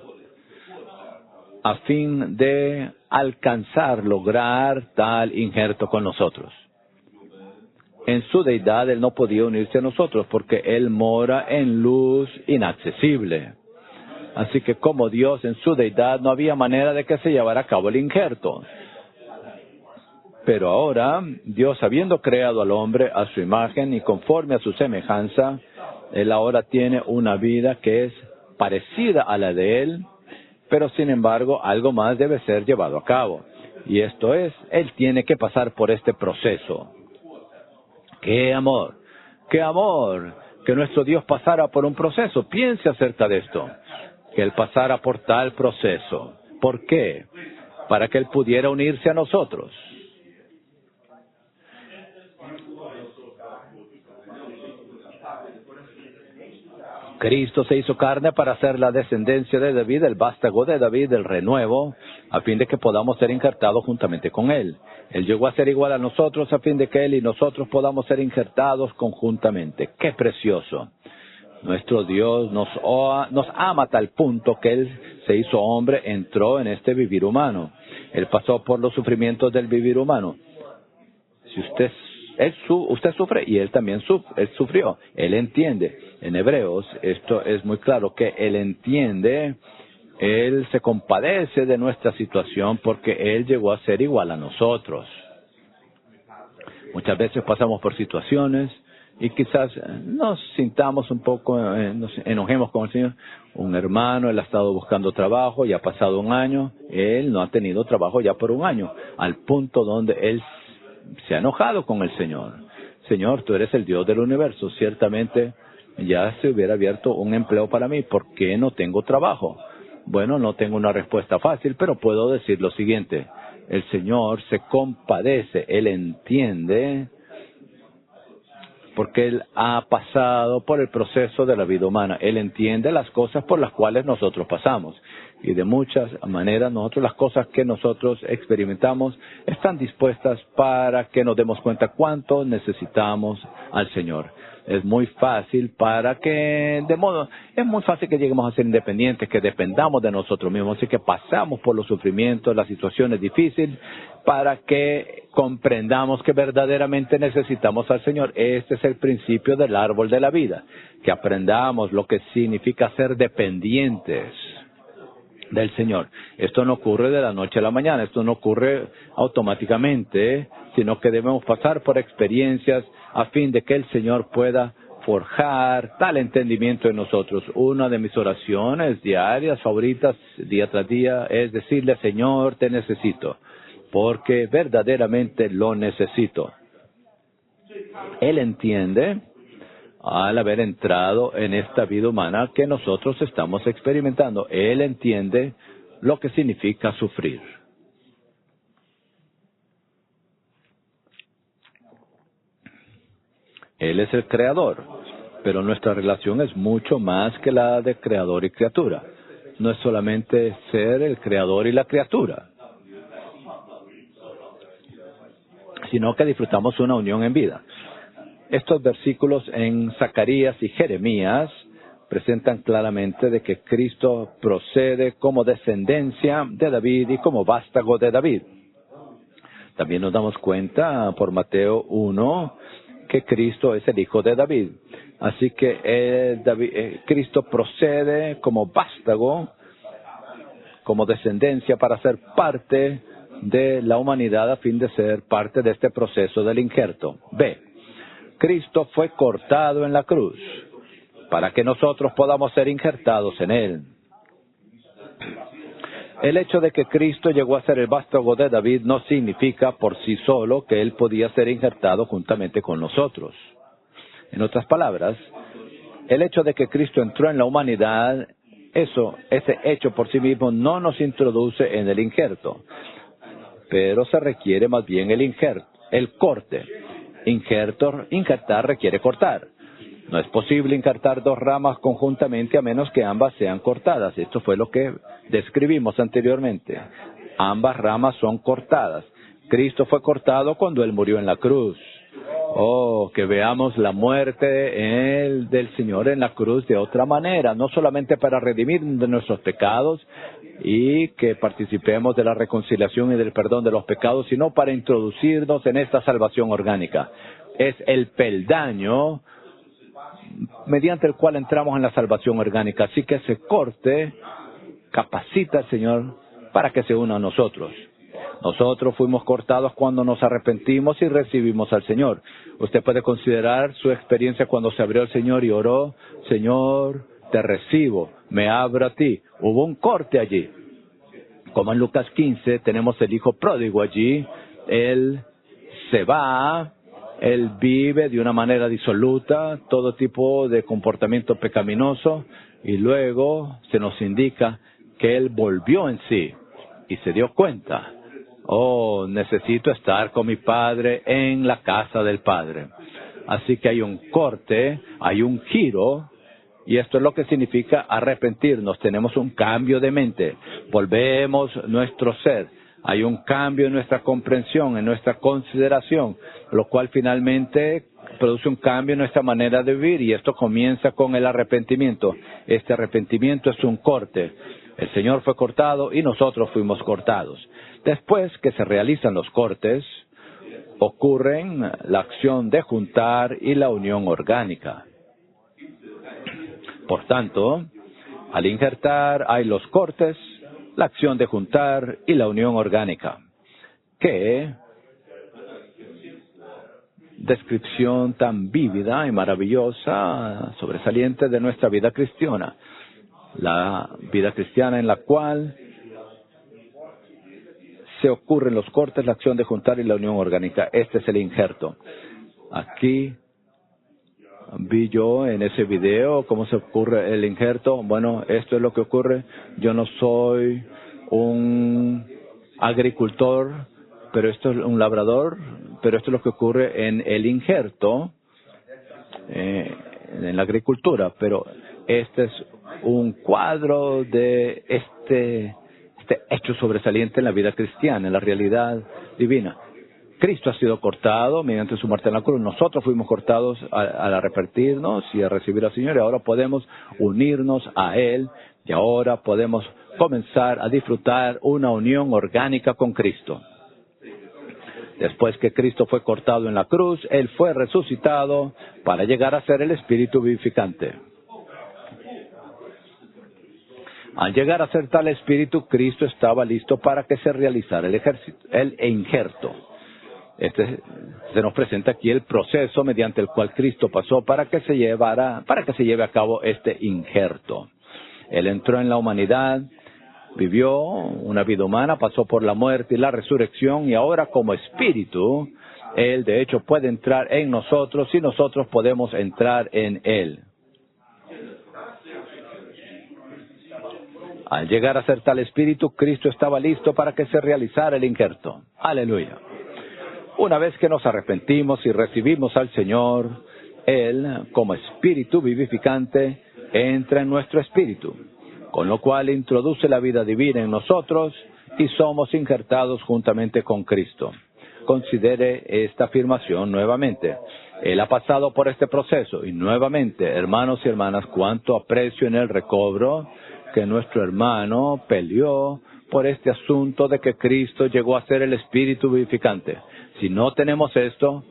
a fin de lograr tal injerto con nosotros. En su deidad, Él no podía unirse a nosotros porque Él mora en luz inaccesible. Así que como Dios en su deidad no había manera de que se llevara a cabo el injerto. Pero ahora, Dios habiendo creado al hombre a su imagen y conforme a su semejanza, Él ahora tiene una vida que es parecida a la de Él, pero sin embargo algo más debe ser llevado a cabo. Y esto es, Él tiene que pasar por este proceso. ¡Qué amor! ¡Qué amor! Que nuestro Dios pasara por un proceso. Piense acerca de esto. Que Él pasara por tal proceso. ¿Por qué? Para que Él pudiera unirse a nosotros. Cristo se hizo carne para ser la descendencia de David, el vástago de David, el renuevo, a fin de que podamos ser injertados juntamente con Él. Él llegó a ser igual a nosotros a fin de que Él y nosotros podamos ser injertados conjuntamente. ¡Qué precioso! Nuestro Dios nos ama a tal punto que Él se hizo hombre, entró en este vivir humano. Él pasó por los sufrimientos del vivir humano. Si usted sufre y Él también sufrió. Él entiende. En Hebreos esto es muy claro que Él entiende, Él se compadece de nuestra situación porque Él llegó a ser igual a nosotros. Muchas veces pasamos por situaciones y quizás nos sintamos un poco, nos enojemos con el Señor. Un hermano, él ha estado buscando trabajo y ha pasado un año, él no ha tenido trabajo ya por un año, al punto donde él se ha enojado con el Señor. Señor, tú eres el Dios del universo, ciertamente ya se hubiera abierto un empleo para mí, ¿por qué no tengo trabajo? Bueno, no tengo una respuesta fácil, pero puedo decir lo siguiente. El Señor se compadece, Él entiende, porque Él ha pasado por el proceso de la vida humana. Él entiende las cosas por las cuales nosotros pasamos. Y de muchas maneras las cosas que nosotros experimentamos están dispuestas para que nos demos cuenta cuánto necesitamos al Señor. Es muy fácil es muy fácil que lleguemos a ser independientes, que dependamos de nosotros mismos. Así que pasamos por los sufrimientos, las situaciones difíciles, para que comprendamos que verdaderamente necesitamos al Señor. Este es el principio del árbol de la vida, que aprendamos lo que significa ser dependientes del Señor. Esto no ocurre de la noche a la mañana, esto no ocurre automáticamente, sino que debemos pasar por experiencias a fin de que el Señor pueda forjar tal entendimiento en nosotros. Una de mis oraciones diarias favoritas, día tras día, es decirle: Señor, te necesito, porque verdaderamente lo necesito. Él entiende al haber entrado en esta vida humana que nosotros estamos experimentando. Él entiende lo que significa sufrir. Él es el creador, pero nuestra relación es mucho más que la de creador y criatura. No es solamente ser el creador y la criatura, sino que disfrutamos una unión en vida. Estos versículos en Zacarías y Jeremías presentan claramente de que Cristo procede como descendencia de David y como vástago de David. También nos damos cuenta por Mateo 1 que Cristo es el hijo de David. Así que Cristo procede como vástago, como descendencia para ser parte de la humanidad a fin de ser parte de este proceso del injerto. B. Cristo fue cortado en la cruz para que nosotros podamos ser injertados en Él. El hecho de que Cristo llegó a ser el vástago de David no significa por sí solo que Él podía ser injertado juntamente con nosotros. En otras palabras, el hecho de que Cristo entró en la humanidad, ese hecho por sí mismo no nos introduce en el injerto, pero se requiere más bien el corte. Injertar requiere cortar. No es posible injertar dos ramas conjuntamente a menos que ambas sean cortadas. Esto fue lo que describimos anteriormente. Ambas ramas son cortadas. Cristo fue cortado cuando Él murió en la cruz. Que veamos la muerte del Señor en la cruz de otra manera, no solamente para redimir de nuestros pecados y que participemos de la reconciliación y del perdón de los pecados, sino para introducirnos en esta salvación orgánica. Es el peldaño mediante el cual entramos en la salvación orgánica. Así que ese corte capacita al Señor para que se una a nosotros. Nosotros fuimos cortados cuando nos arrepentimos y recibimos al Señor. Usted puede considerar su experiencia cuando se abrió el Señor y oró: Señor, te recibo, me abro a ti. Hubo un corte allí. Como en Lucas 15 tenemos el hijo pródigo allí. Él se va, él vive de una manera disoluta, todo tipo de comportamiento pecaminoso, y luego se nos indica que él volvió en sí y se dio cuenta: necesito estar con mi Padre en la casa del Padre. Así que hay un corte, hay un giro, y esto es lo que significa arrepentirnos. Tenemos un cambio de mente, volvemos nuestro ser. Hay un cambio en nuestra comprensión, en nuestra consideración, lo cual finalmente produce un cambio en nuestra manera de vivir, y esto comienza con el arrepentimiento. Este arrepentimiento es un corte. El Señor fue cortado y nosotros fuimos cortados. Después que se realizan los cortes, ocurren la acción de juntar y la unión orgánica. Por tanto, al injertar hay los cortes, la acción de juntar y la unión orgánica. ¡Qué descripción tan vívida y maravillosa, sobresaliente de nuestra vida cristiana! La vida cristiana en la cual se ocurren los cortes, la acción de juntar y la unión orgánica. Este es el injerto. Aquí vi yo en ese video cómo se ocurre el injerto. Bueno, esto es lo que ocurre. Yo no soy un agricultor, pero esto es un labrador, pero esto es lo que ocurre en el injerto, en la agricultura. Pero este es un cuadro de este hecho sobresaliente en la vida cristiana, en la realidad divina. Cristo ha sido cortado mediante su muerte en la cruz. Nosotros fuimos cortados al arrepentirnos y a recibir al Señor, y ahora podemos unirnos a Él, y ahora podemos comenzar a disfrutar una unión orgánica con Cristo. Después que Cristo fue cortado en la cruz, Él fue resucitado para llegar a ser el Espíritu vivificante. Al llegar a ser tal Espíritu, Cristo estaba listo para que se realizara el injerto. Se nos presenta aquí el proceso mediante el cual Cristo pasó para que se lleve a cabo este injerto. Él entró en la humanidad, vivió una vida humana, pasó por la muerte y la resurrección, y ahora como Espíritu Él, de hecho, puede entrar en nosotros y nosotros podemos entrar en Él. Al llegar a ser tal espíritu, Cristo estaba listo para que se realizara el injerto. Aleluya. Una vez que nos arrepentimos y recibimos al Señor, Él, como espíritu vivificante, entra en nuestro espíritu, con lo cual introduce la vida divina en nosotros y somos injertados juntamente con Cristo. Considere esta afirmación nuevamente. Él ha pasado por este proceso y nuevamente, hermanos y hermanas, cuánto aprecio en el recobro que nuestro hermano peleó por este asunto de que Cristo llegó a ser el espíritu vivificante. Si no tenemos esto,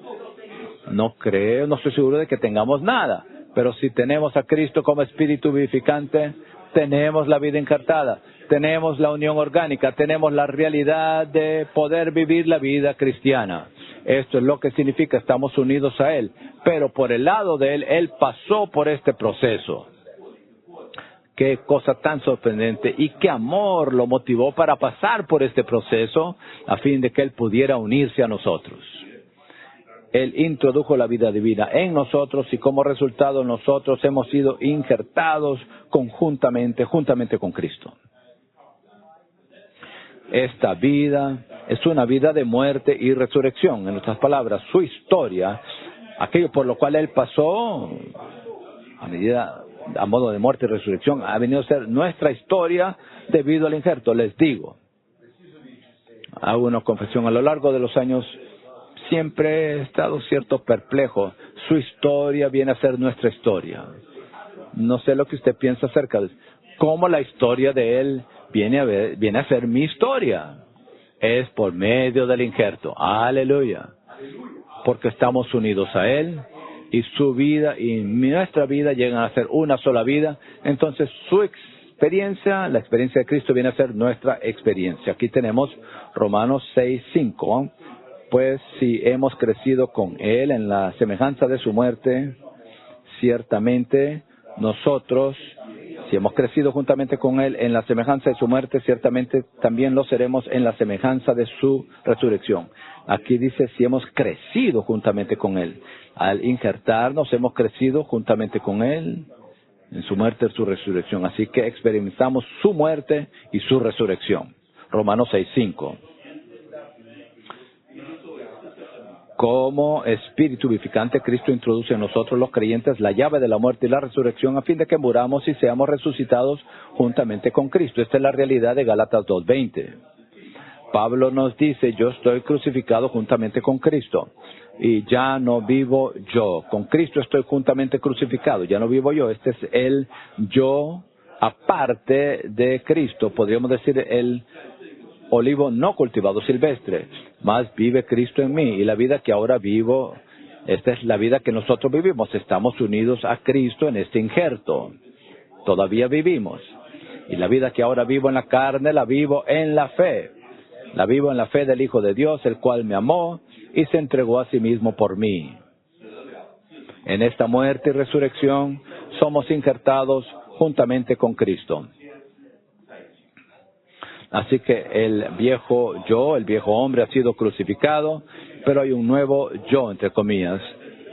no estoy seguro de que tengamos nada. Pero si tenemos a Cristo como espíritu vivificante, tenemos la vida injertada, tenemos la unión orgánica, tenemos la realidad de poder vivir la vida cristiana. Esto es lo que significa, estamos unidos a Él. Pero por el lado de Él, Él pasó por este proceso. Qué cosa tan sorprendente y qué amor lo motivó para pasar por este proceso a fin de que Él pudiera unirse a nosotros. Él introdujo la vida divina en nosotros y como resultado nosotros hemos sido injertados juntamente con Cristo. Esta vida es una vida de muerte y resurrección. En otras palabras, su historia, aquello por lo cual Él pasó a modo de muerte y resurrección, ha venido a ser nuestra historia debido al injerto. Les digo, hago una confesión, a lo largo de los años siempre he estado cierto perplejo. Su historia viene a ser nuestra historia. No sé lo que usted piensa acerca de cómo la historia de Él viene a ser mi historia. Es por medio del injerto. Aleluya. Porque estamos unidos a Él y su vida y nuestra vida llegan a ser una sola vida. Entonces su experiencia, la experiencia de Cristo viene a ser nuestra experiencia. Aquí tenemos Romanos 6:5. Pues si hemos crecido con Él en la semejanza de su muerte, ciertamente nosotros, si hemos crecido juntamente con Él en la semejanza de su muerte, ciertamente también lo seremos en la semejanza de su resurrección. Aquí dice si hemos crecido juntamente con Él. Al injertarnos hemos crecido juntamente con Él en su muerte y su resurrección. Así que experimentamos su muerte y su resurrección. Romanos 6:5. Como espíritu vivificante, Cristo introduce en nosotros los creyentes la llave de la muerte y la resurrección a fin de que muramos y seamos resucitados juntamente con Cristo. Esta es la realidad de Gálatas 2:20. Pablo nos dice, yo estoy crucificado juntamente con Cristo y ya no vivo yo. Con Cristo estoy juntamente crucificado, ya no vivo yo. Este es el yo aparte de Cristo. Podríamos decir el olivo no cultivado silvestre, más vive Cristo en mí y la vida que ahora vivo, esta es la vida que nosotros vivimos, estamos unidos a Cristo en este injerto, todavía vivimos y la vida que ahora vivo en la carne la vivo en la fe del Hijo de Dios, el cual me amó y se entregó a sí mismo por mí. En esta muerte y resurrección somos injertados juntamente con Cristo. Así que el viejo hombre ha sido crucificado, pero hay un nuevo yo, entre comillas.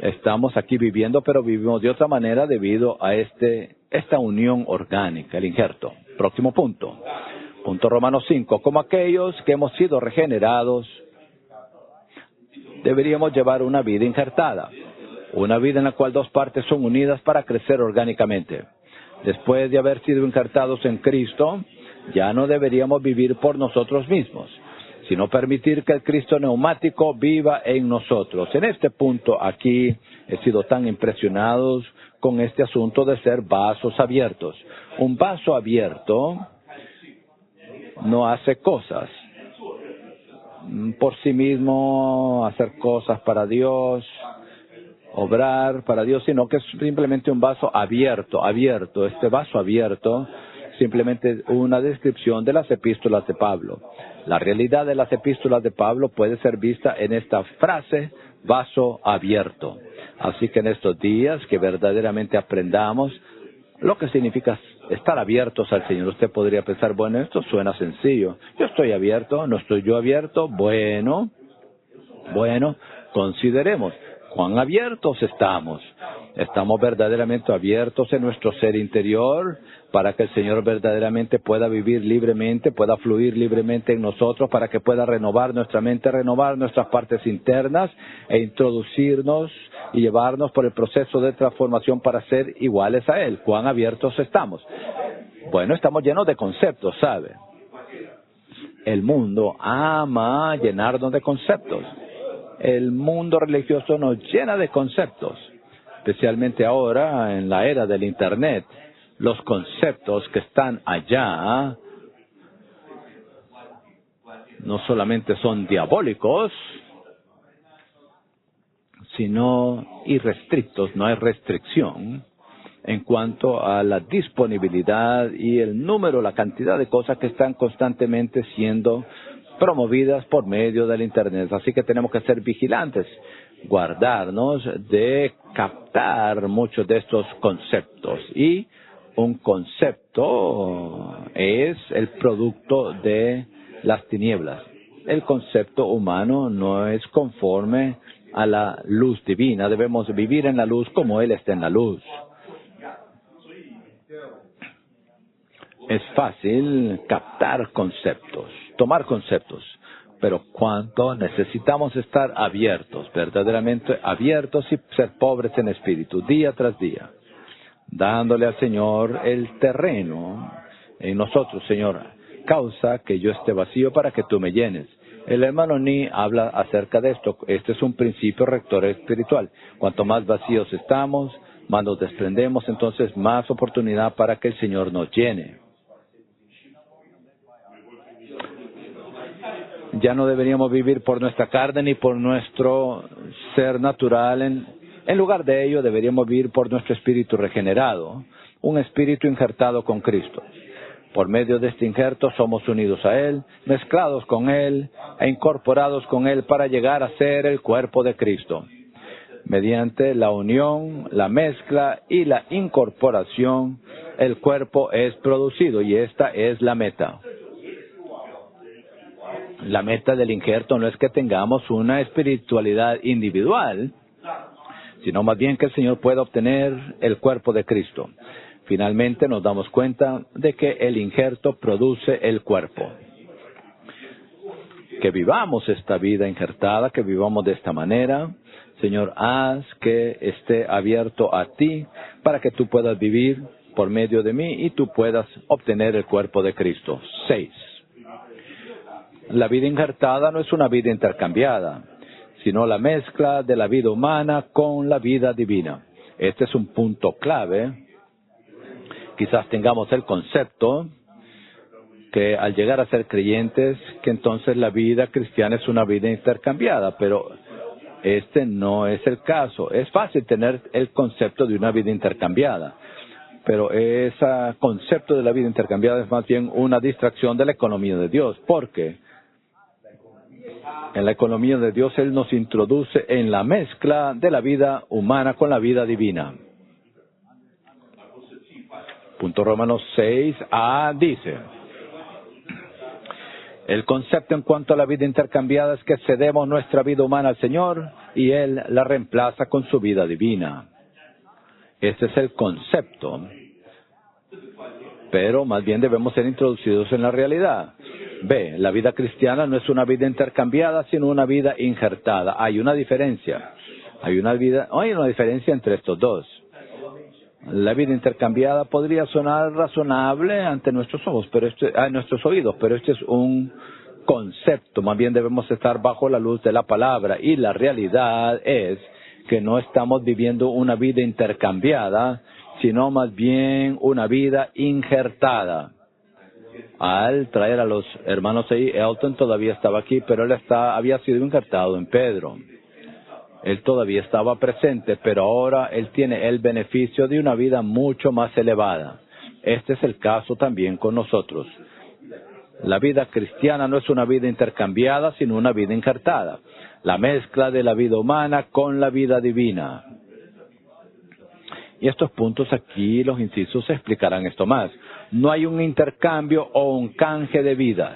Estamos aquí viviendo, pero vivimos de otra manera debido a esta unión orgánica, el injerto. Próximo punto. Punto Romanos 5. Como aquellos que hemos sido regenerados, deberíamos llevar una vida injertada. Una vida en la cual dos partes son unidas para crecer orgánicamente. Después de haber sido injertados en Cristo, ya no deberíamos vivir por nosotros mismos, sino permitir que el Cristo neumático viva en nosotros. En este punto aquí he sido tan impresionado con este asunto de ser vasos abiertos. Un vaso abierto no hace cosas por sí mismo, hacer cosas para Dios, obrar para Dios, sino que es simplemente un vaso abierto. Este vaso abierto simplemente una descripción de las epístolas de Pablo. La realidad de las epístolas de Pablo puede ser vista en esta frase, vaso abierto. Así que en estos días que verdaderamente aprendamos lo que significa estar abiertos al Señor. Usted podría pensar, bueno, esto suena sencillo. Yo estoy abierto, ¿no estoy yo abierto? Bueno, consideremos cuán abiertos estamos. ¿Estamos verdaderamente abiertos en nuestro ser interior para que el Señor verdaderamente pueda vivir libremente, pueda fluir libremente en nosotros, para que pueda renovar nuestra mente, renovar nuestras partes internas e introducirnos y llevarnos por el proceso de transformación para ser iguales a Él? ¿Cuán abiertos estamos? Bueno, estamos llenos de conceptos, ¿sabe? El mundo ama llenarnos de conceptos. El mundo religioso nos llena de conceptos, especialmente ahora en la era del Internet. Los conceptos que están allá no solamente son diabólicos, sino irrestrictos. No hay restricción en cuanto a la disponibilidad y el número, la cantidad de cosas que están constantemente siendo promovidas por medio del Internet. Así que tenemos que ser vigilantes, guardarnos de captar muchos de estos conceptos. Y un concepto es el producto de las tinieblas. El concepto humano no es conforme a la luz divina. Debemos vivir en la luz como Él está en la luz. Es fácil captar conceptos, tomar conceptos, pero ¿cuánto necesitamos estar abiertos, verdaderamente abiertos y ser pobres en espíritu, día tras día, dándole al Señor el terreno en nosotros? Señor, causa que yo esté vacío para que tú me llenes. El hermano Ni habla acerca de esto. Este es un principio rector espiritual. Cuanto más vacíos estamos, más nos desprendemos, entonces más oportunidad para que el Señor nos llene. Ya no deberíamos vivir por nuestra carne ni por nuestro ser natural. En lugar de ello, deberíamos vivir por nuestro espíritu regenerado, un espíritu injertado con Cristo. Por medio de este injerto somos unidos a Él, mezclados con Él e incorporados con Él para llegar a ser el cuerpo de Cristo. Mediante la unión, la mezcla y la incorporación, el cuerpo es producido, y esta es la meta. La meta del injerto no es que tengamos una espiritualidad individual, sino más bien que el Señor pueda obtener el cuerpo de Cristo. Finalmente nos damos cuenta de que el injerto produce el cuerpo. Que vivamos esta vida injertada, que vivamos de esta manera. Señor, haz que esté abierto a ti para que tú puedas vivir por medio de mí y tú puedas obtener el cuerpo de Cristo. 6. La vida injertada no es una vida intercambiada, sino la mezcla de la vida humana con la vida divina. Este es un punto clave. Quizás tengamos el concepto que al llegar a ser creyentes, que entonces la vida cristiana es una vida intercambiada, pero este no es el caso. Es fácil tener el concepto de una vida intercambiada, pero ese concepto de la vida intercambiada es más bien una distracción de la economía de Dios, porque en la economía de Dios Él nos introduce en la mezcla de la vida humana con la vida divina. Punto Romanos 6a dice: el concepto en cuanto a la vida intercambiada es que cedemos nuestra vida humana al Señor y Él la reemplaza con su vida divina. Este es el concepto, pero más bien debemos ser introducidos en la realidad. B. La vida cristiana no es una vida intercambiada, sino una vida injertada. Hay una diferencia. Hay una diferencia entre estos dos. La vida intercambiada podría sonar razonable ante nuestros ojos, nuestros oídos, pero este es un concepto. Más bien debemos estar bajo la luz de la palabra, y la realidad es que no estamos viviendo una vida intercambiada, sino más bien una vida injertada. Al traer a los hermanos ahí, Elton todavía estaba aquí, pero él había sido injertado en Pedro. Él todavía estaba presente, pero ahora él tiene el beneficio de una vida mucho más elevada. Este es el caso también con nosotros. La vida cristiana no es una vida intercambiada, sino una vida injertada. La mezcla de la vida humana con la vida divina. Y estos puntos aquí, los incisos, explicarán esto más. No hay un intercambio o un canje de vidas.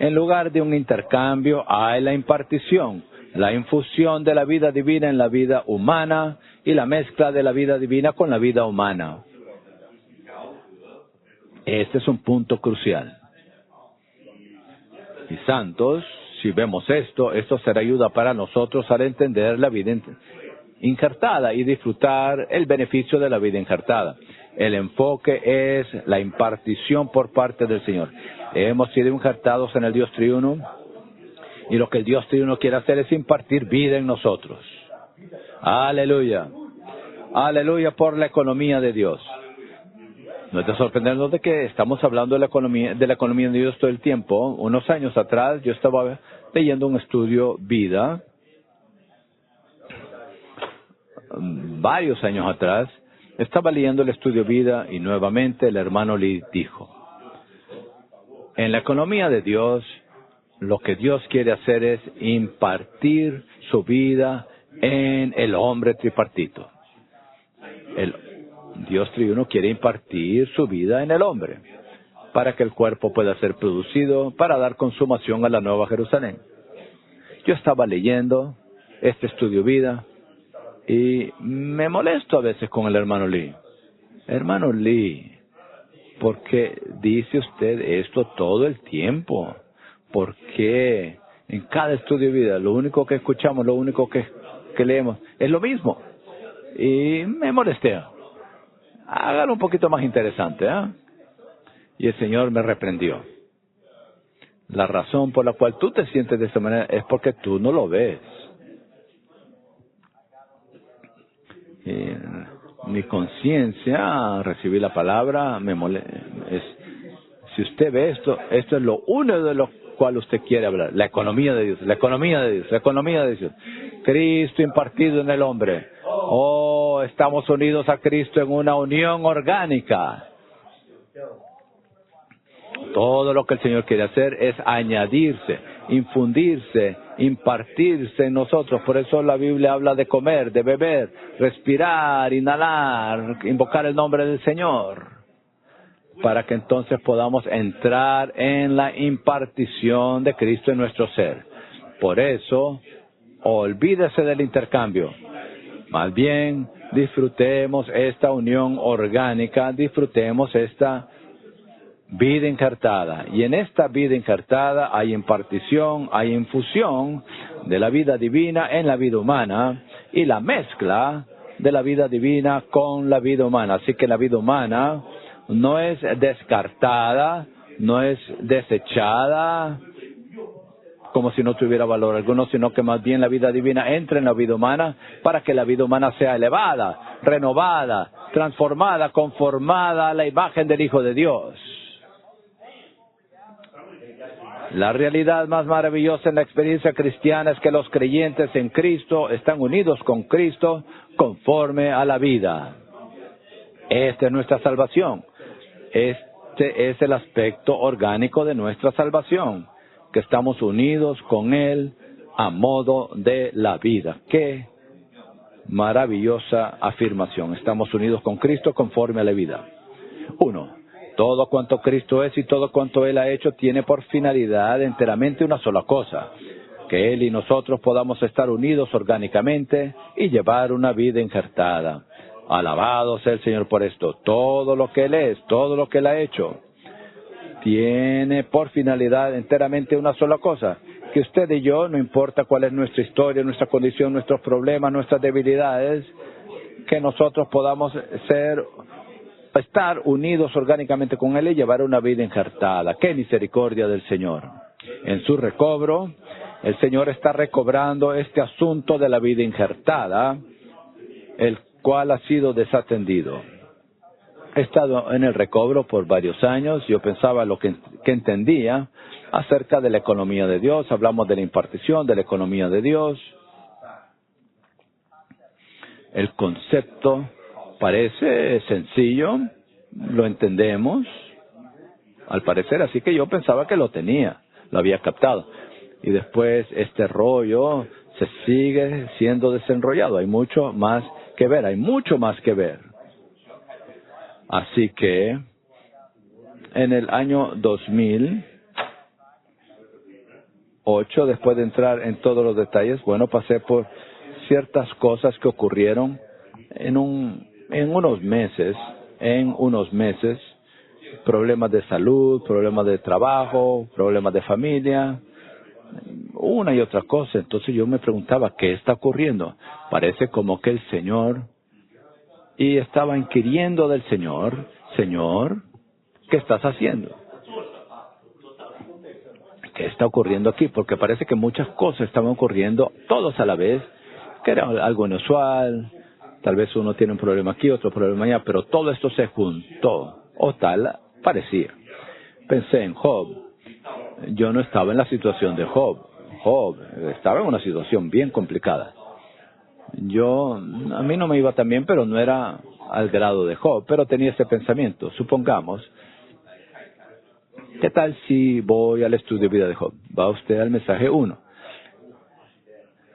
En lugar de un intercambio, hay la impartición. la infusión de la vida divina en la vida humana y la mezcla de la vida divina con la vida humana. Este es un punto crucial. Y santos, si vemos esto será ayuda para nosotros al entender la vida injertada y disfrutar el beneficio de la vida injertada. El enfoque es la impartición por parte del Señor. Hemos sido injertados en el Dios Triuno y lo que el Dios Triuno quiere hacer es impartir vida en nosotros. Aleluya. Aleluya por la economía de Dios. No es de sorprendernos de que estamos hablando de la economía de Dios todo el tiempo. Unos años atrás yo estaba leyendo un estudio vida. Varios años atrás estaba leyendo el estudio vida y nuevamente el hermano Lee dijo: en la economía de Dios, lo que Dios quiere hacer es impartir su vida en el hombre tripartito. El Dios Triuno quiere impartir su vida en el hombre para que el cuerpo pueda ser producido para dar consumación a la Nueva Jerusalén. Yo estaba leyendo este estudio vida y me molesto a veces con el hermano Lee. Hermano Lee, ¿por qué dice usted esto todo el tiempo? ¿Por qué en cada estudio de vida lo único que escuchamos, lo único que leemos es lo mismo? Y me molesté. Hágalo un poquito más interesante, ¿eh? Y el Señor me reprendió. La razón por la cual tú te sientes de esa manera es porque tú no lo ves. Mi conciencia, recibí la palabra, me molesta. Si usted ve esto es lo único de lo cual usted quiere hablar. La economía de Dios, la economía de Dios, la economía de Dios. Cristo impartido en el hombre. Oh, estamos unidos a Cristo en una unión orgánica. Todo lo que el Señor quiere hacer es añadirse, infundirse, impartirse en nosotros. Por eso la Biblia habla de comer, de beber, respirar, inhalar, invocar el nombre del Señor, para que entonces podamos entrar en la impartición de Cristo en nuestro ser. Por eso, olvídese del intercambio. Más bien, disfrutemos esta unión orgánica, disfrutemos esta vida injertada. Y en esta vida injertada hay impartición, hay infusión de la vida divina en la vida humana y la mezcla de la vida divina con la vida humana. Así que la vida humana no es descartada, no es desechada como si no tuviera valor alguno, sino que más bien la vida divina entra en la vida humana para que la vida humana sea elevada, renovada, transformada, conformada a la imagen del Hijo de Dios. La realidad más maravillosa en la experiencia cristiana es que los creyentes en Cristo están unidos con Cristo conforme a la vida. Esta es nuestra salvación. Este es el aspecto orgánico de nuestra salvación, que estamos unidos con Él a modo de la vida. ¡Qué maravillosa afirmación! Estamos unidos con Cristo conforme a la vida. 1. Todo cuanto Cristo es y todo cuanto Él ha hecho tiene por finalidad enteramente una sola cosa: que Él y nosotros podamos estar unidos orgánicamente y llevar una vida injertada. Alabado sea el Señor por esto. Todo lo que Él es, todo lo que Él ha hecho, tiene por finalidad enteramente una sola cosa: que usted y yo, no importa cuál es nuestra historia, nuestra condición, nuestros problemas, nuestras debilidades, que nosotros podamos estar unidos orgánicamente con Él y llevar una vida injertada. ¡Qué misericordia del Señor! En su recobro, el Señor está recobrando este asunto de la vida injertada, el cual ha sido desatendido. He estado en el recobro por varios años. Yo pensaba lo que entendía acerca de la economía de Dios. Hablamos de la impartición, de la economía de Dios. El concepto parece sencillo, lo entendemos, al parecer, así que yo pensaba que lo tenía, lo había captado. Y después este rollo se sigue siendo desenrollado. Hay mucho más que ver, hay mucho más que ver. Así que en el año 2000 8, después de entrar en todos los detalles, bueno, pasé por ciertas cosas que ocurrieron en unos meses, problemas de salud, problemas de trabajo, problemas de familia, una y otra cosa. Entonces yo me preguntaba, ¿qué está ocurriendo? Parece como que el Señor, y estaba inquiriendo del Señor, Señor, ¿qué estás haciendo? ¿Qué está ocurriendo aquí? Porque parece que muchas cosas estaban ocurriendo todos a la vez, que era algo inusual. Tal vez uno tiene un problema aquí, otro problema allá, pero todo esto se juntó, o tal parecía. Pensé en Job. Yo no estaba en la situación de Job. Job estaba en una situación bien complicada. A mí no me iba tan bien, pero no era al grado de Job, pero tenía ese pensamiento. Supongamos, ¿qué tal si voy al estudio de vida de Job? Va usted al mensaje 1.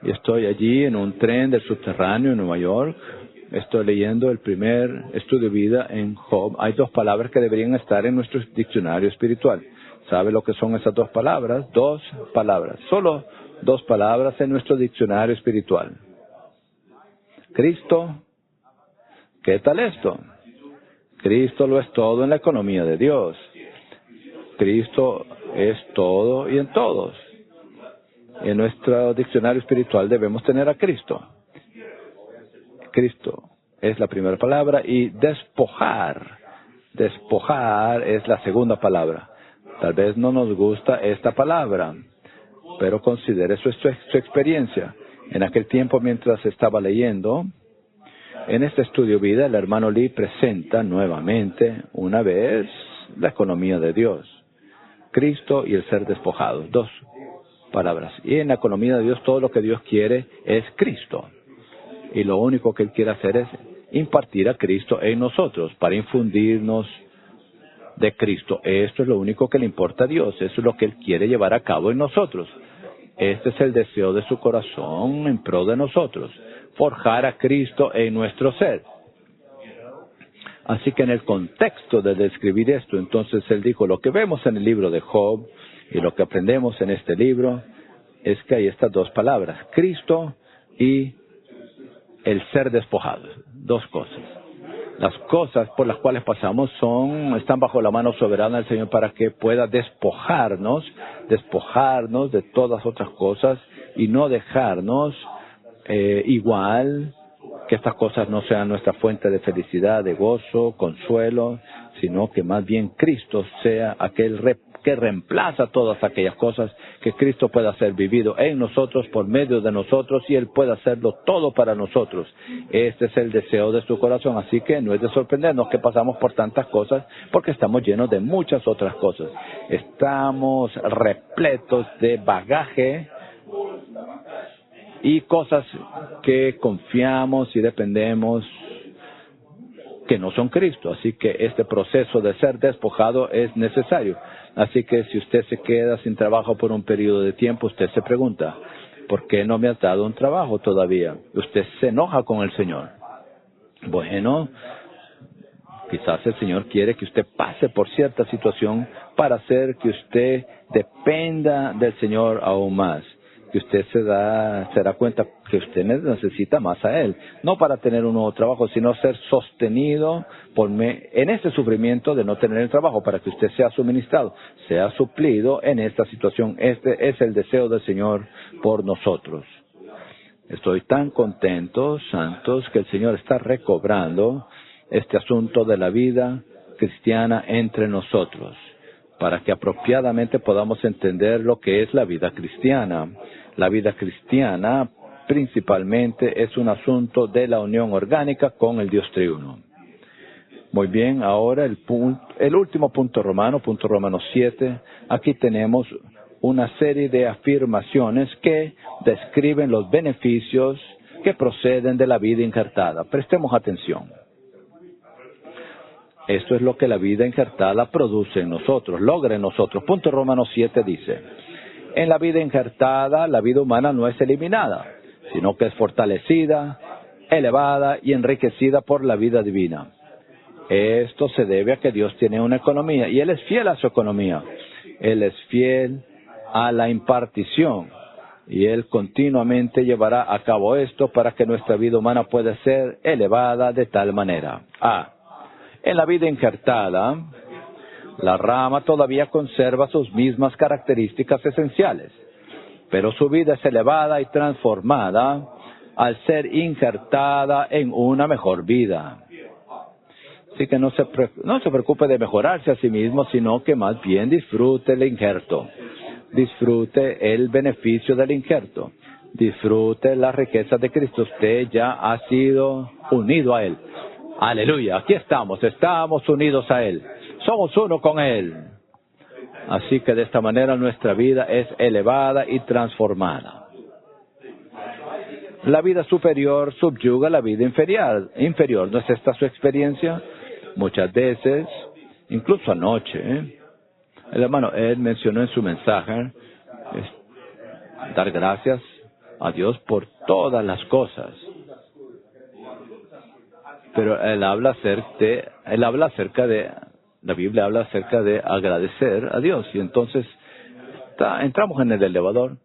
Y estoy allí en un tren del subterráneo en Nueva York. Estoy leyendo el primer estudio de vida en Job. Hay 2 palabras que deberían estar en nuestro diccionario espiritual. ¿Sabe lo que son esas 2 palabras? 2 palabras. Solo 2 palabras en nuestro diccionario espiritual. Cristo. ¿Qué tal esto? Cristo lo es todo en la economía de Dios. Cristo es todo y en todos. En nuestro diccionario espiritual debemos tener a Cristo. Cristo es la primera palabra y despojar. Despojar es la segunda palabra. Tal vez no nos gusta esta palabra, pero considere su experiencia. En aquel tiempo, mientras estaba leyendo, en este estudio vida, el hermano Lee presenta nuevamente, una vez, la economía de Dios. Cristo y el ser despojado. 2 palabras. Y en la economía de Dios, todo lo que Dios quiere es Cristo. Y lo único que Él quiere hacer es impartir a Cristo en nosotros, para infundirnos de Cristo. Esto es lo único que le importa a Dios. Eso es lo que Él quiere llevar a cabo en nosotros. Este es el deseo de su corazón en pro de nosotros. Forjar a Cristo en nuestro ser. Así que en el contexto de describir esto, entonces Él dijo, lo que vemos en el libro de Job y lo que aprendemos en este libro es que hay estas 2 palabras, Cristo y el ser despojado. 2 cosas. Las cosas por las cuales pasamos están bajo la mano soberana del Señor para que pueda despojarnos de todas otras cosas y no dejarnos igual, que estas cosas no sean nuestra fuente de felicidad, de gozo, consuelo, sino que más bien Cristo sea aquel que reemplaza todas aquellas cosas, que Cristo pueda ser vivido en nosotros, por medio de nosotros, y Él pueda hacerlo todo para nosotros. Este es el deseo de su corazón, así que no es de sorprendernos que pasamos por tantas cosas, porque estamos llenos de muchas otras cosas. Estamos repletos de bagaje y cosas que confiamos y dependemos que no son Cristo. Así que este proceso de ser despojado es necesario. Así que si usted se queda sin trabajo por un periodo de tiempo, usted se pregunta, ¿por qué no me has dado un trabajo todavía? Usted se enoja con el Señor. Bueno, quizás el Señor quiere que usted pase por cierta situación para hacer que usted dependa del Señor aún más. Que usted se da cuenta que usted necesita más a Él. No para tener un nuevo trabajo, sino ser sostenido en este sufrimiento de no tener el trabajo, para que usted sea suministrado, sea suplido en esta situación. Este es el deseo del Señor por nosotros. Estoy tan contento, santos, que el Señor está recobrando este asunto de la vida cristiana entre nosotros, para que apropiadamente podamos entender lo que es la vida cristiana. La vida cristiana principalmente es un asunto de la unión orgánica con el Dios triuno. Muy bien, ahora el último punto romano 7. Aquí tenemos una serie de afirmaciones que describen los beneficios que proceden de la vida injertada. Prestemos atención. Esto es lo que la vida injertada produce en nosotros, logra en nosotros. Punto Romanos 7 dice, en la vida injertada, la vida humana no es eliminada, sino que es fortalecida, elevada y enriquecida por la vida divina. Esto se debe a que Dios tiene una economía y Él es fiel a su economía. Él es fiel a la impartición. Y Él continuamente llevará a cabo esto para que nuestra vida humana pueda ser elevada de tal manera. En la vida injertada, la rama todavía conserva sus mismas características esenciales, pero su vida es elevada y transformada al ser injertada en una mejor vida. Así que no se preocupe de mejorarse a sí mismo, sino que más bien disfrute el injerto. Disfrute el beneficio del injerto. Disfrute la riqueza de Cristo. Usted ya ha sido unido a Él. Aleluya, aquí estamos unidos a Él. Somos uno con Él. Así que de esta manera nuestra vida es elevada y transformada. La vida superior subyuga la vida inferior. ¿No es esta su experiencia? Muchas veces, incluso anoche, el hermano Ed mencionó en su mensaje dar gracias a Dios por todas las cosas. Pero él habla acerca de, la Biblia habla acerca de agradecer a Dios. Y entonces entramos en el elevador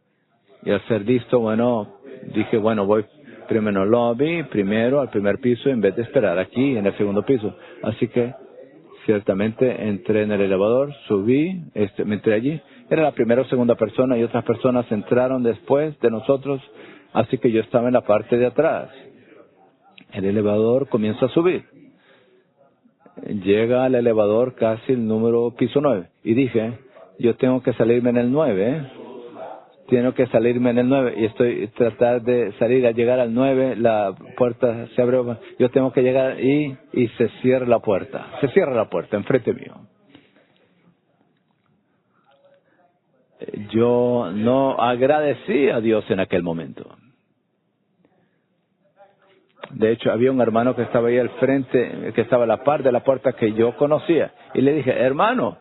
y al ser listo, dije, voy primero al lobby, al primer piso, en vez de esperar aquí en el segundo piso. Así que ciertamente entré en el elevador, subí, me entré allí. Era la primera o segunda persona y otras personas entraron después de nosotros, así que yo estaba en la parte de atrás. El elevador comienza a subir. Llega al elevador casi el número piso 9. Y dije, yo tengo que salirme en el 9, Tengo que salirme en el 9 y tratar de salir a llegar al 9, la puerta se abre, yo tengo que llegar y se cierra la puerta. Se cierra la puerta enfrente mío. Yo no agradecí a Dios en aquel momento. De hecho, había un hermano que estaba ahí al frente, que estaba a la par de la puerta que yo conocía. Y le dije, hermano,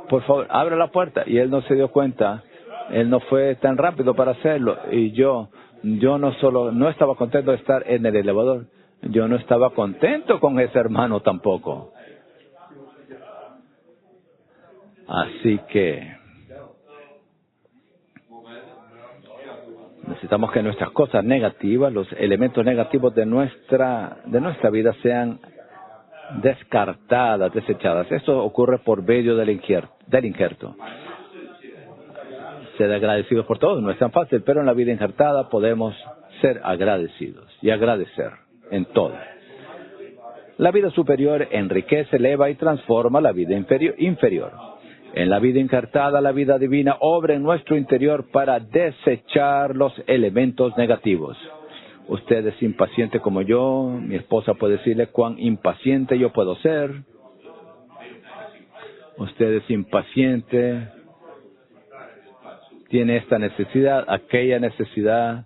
por favor, abre la puerta. Y él no se dio cuenta. Él no fue tan rápido para hacerlo. Y yo no estaba contento de estar en el elevador. Yo no estaba contento con ese hermano tampoco. Así que necesitamos que nuestras cosas negativas, los elementos negativos de nuestra vida sean descartadas, desechadas. Esto ocurre por medio del injerto. Ser agradecidos por todo no es tan fácil, pero en la vida injertada podemos ser agradecidos y agradecer en todo. La vida superior enriquece, eleva y transforma la vida inferior. En la vida injertada, la vida divina obra en nuestro interior para desechar los elementos negativos. Usted es impaciente como yo, mi esposa puede decirle cuán impaciente yo puedo ser. Usted es impaciente, tiene esta necesidad, aquella necesidad,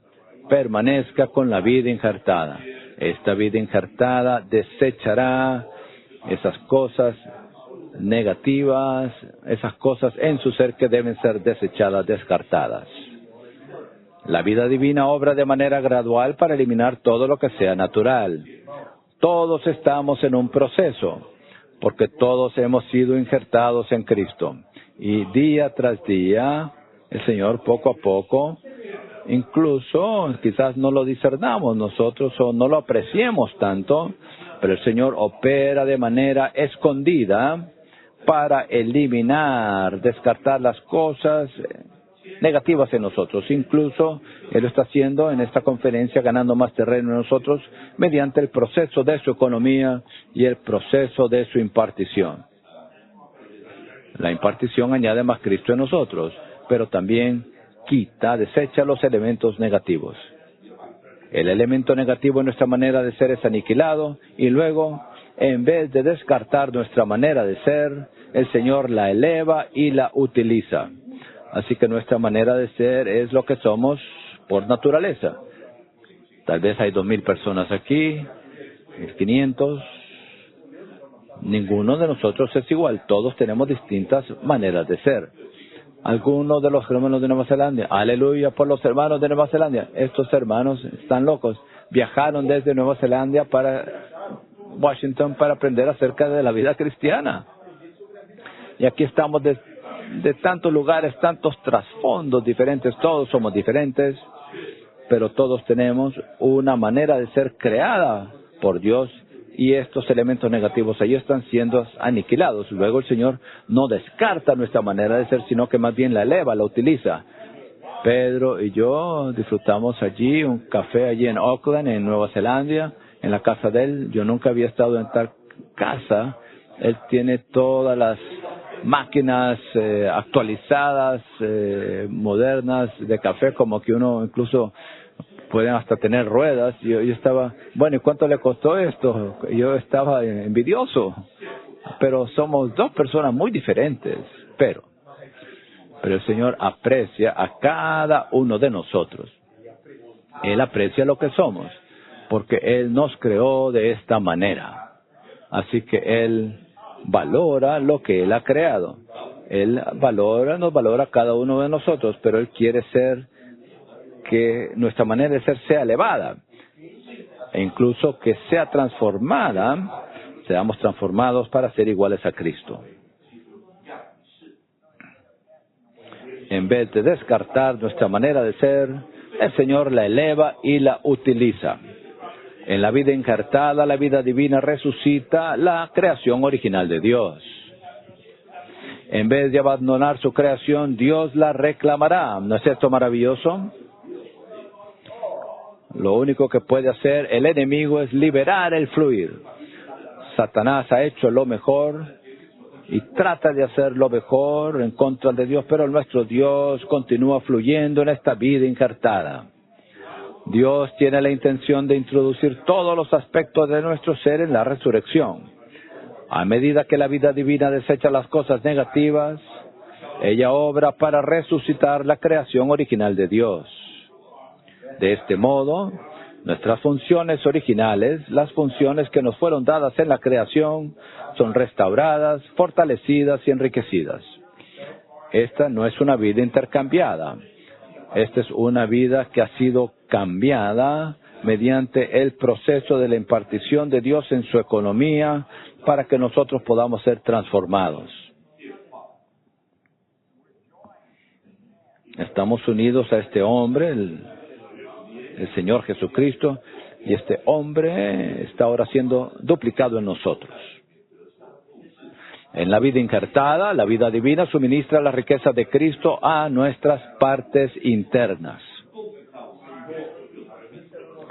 permanezca con la vida injertada. Esta vida injertada desechará esas cosas negativas, esas cosas en su ser que deben ser desechadas, descartadas. La vida divina obra de manera gradual para eliminar todo lo que sea natural. Todos estamos en un proceso, porque todos hemos sido injertados en Cristo. Y día tras día, el Señor poco a poco, incluso quizás no lo discernamos nosotros o no lo apreciemos tanto, pero el Señor opera de manera escondida para eliminar, descartar las cosas negativas en nosotros. Incluso Él lo está haciendo en esta conferencia, ganando más terreno en nosotros mediante el proceso de su economía y el proceso de su impartición. La impartición añade más Cristo en nosotros, pero también desecha los elementos negativos. El elemento negativo en nuestra manera de ser es aniquilado y luego, en vez de descartar nuestra manera de ser, el Señor la eleva y la utiliza. Así que nuestra manera de ser es lo que somos por naturaleza. Tal vez hay 2,000 personas aquí, 1,500. Ninguno de nosotros es igual. Todos tenemos distintas maneras de ser. Algunos de los hermanos de Nueva Zelanda, aleluya por los hermanos de Nueva Zelanda. Estos hermanos están locos. Viajaron desde Nueva Zelanda para Washington para aprender acerca de la vida cristiana. Y aquí estamos de tantos lugares, tantos trasfondos diferentes, todos somos diferentes, pero todos tenemos una manera de ser creada por Dios y estos elementos negativos ahí están siendo aniquilados. Luego el Señor no descarta nuestra manera de ser, sino que más bien la eleva, la utiliza. Pedro y yo disfrutamos allí un café allí en Auckland, en Nueva Zelanda, en la casa de él. Yo nunca había estado en tal casa. Él tiene todas las máquinas actualizadas, modernas de café, como que uno incluso pueden hasta tener ruedas. Yo estaba, bueno, ¿y cuánto le costó esto? Yo estaba envidioso. Pero somos dos personas muy diferentes. Pero el Señor aprecia a cada uno de nosotros. Él aprecia lo que somos, porque Él nos creó de esta manera. Así que Él valora lo que Él ha creado. Él nos valora a cada uno de nosotros, pero Él quiere que nuestra manera de ser sea elevada, e incluso que sea transformada, seamos transformados para ser iguales a Cristo. En vez de descartar nuestra manera de ser, el Señor la eleva y la utiliza. En la vida injertada, la vida divina resucita la creación original de Dios. En vez de abandonar su creación, Dios la reclamará. ¿No es esto maravilloso? Lo único que puede hacer el enemigo es liberar el fluir. Satanás ha hecho lo mejor y trata de hacer lo mejor en contra de Dios, pero nuestro Dios continúa fluyendo en esta vida injertada. Dios tiene la intención de introducir todos los aspectos de nuestro ser en la resurrección. A medida que la vida divina desecha las cosas negativas, ella obra para resucitar la creación original de Dios. De este modo, nuestras funciones originales, las funciones que nos fueron dadas en la creación, son restauradas, fortalecidas y enriquecidas. Esta no es una vida intercambiada. Esta es una vida que ha sido cambiada mediante el proceso de la impartición de Dios en su economía para que nosotros podamos ser transformados. Estamos unidos a este hombre, el Señor Jesucristo, y este hombre está ahora siendo duplicado en nosotros. En la vida injertada, la vida divina suministra la riqueza de Cristo a nuestras partes internas.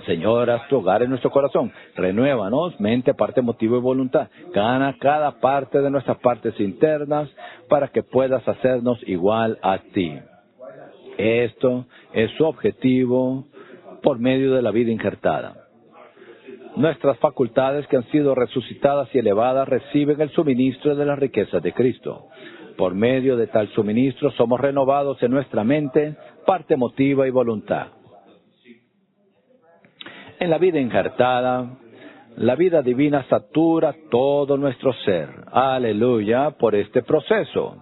Señor, haz tu hogar en nuestro corazón. Renuévanos, mente, parte, motivo y voluntad. Gana cada parte de nuestras partes internas para que puedas hacernos igual a ti. Esto es su objetivo por medio de la vida injertada. Nuestras facultades que han sido resucitadas y elevadas reciben el suministro de las riquezas de Cristo. Por medio de tal suministro somos renovados en nuestra mente, parte motiva y voluntad. En la vida injertada, la vida divina satura todo nuestro ser. Aleluya por este proceso.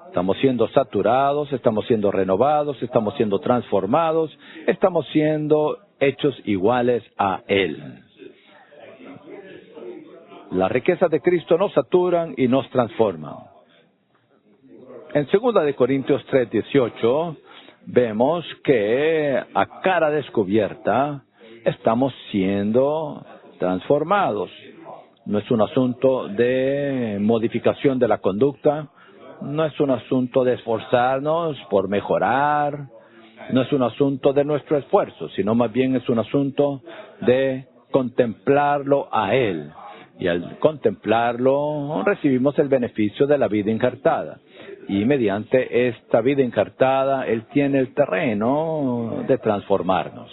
Estamos siendo saturados, estamos siendo renovados, estamos siendo transformados, estamos siendo hechos iguales a Él. Las riquezas de Cristo nos saturan y nos transforman. En 2 Corintios 3:18 vemos que a cara descubierta estamos siendo transformados. No es un asunto de modificación de la conducta, no es un asunto de esforzarnos por mejorar, no es un asunto de nuestro esfuerzo, sino más bien es un asunto de contemplarlo a Él. Y al contemplarlo recibimos el beneficio de la vida injertada. Y mediante esta vida injertada, Él tiene el terreno de transformarnos.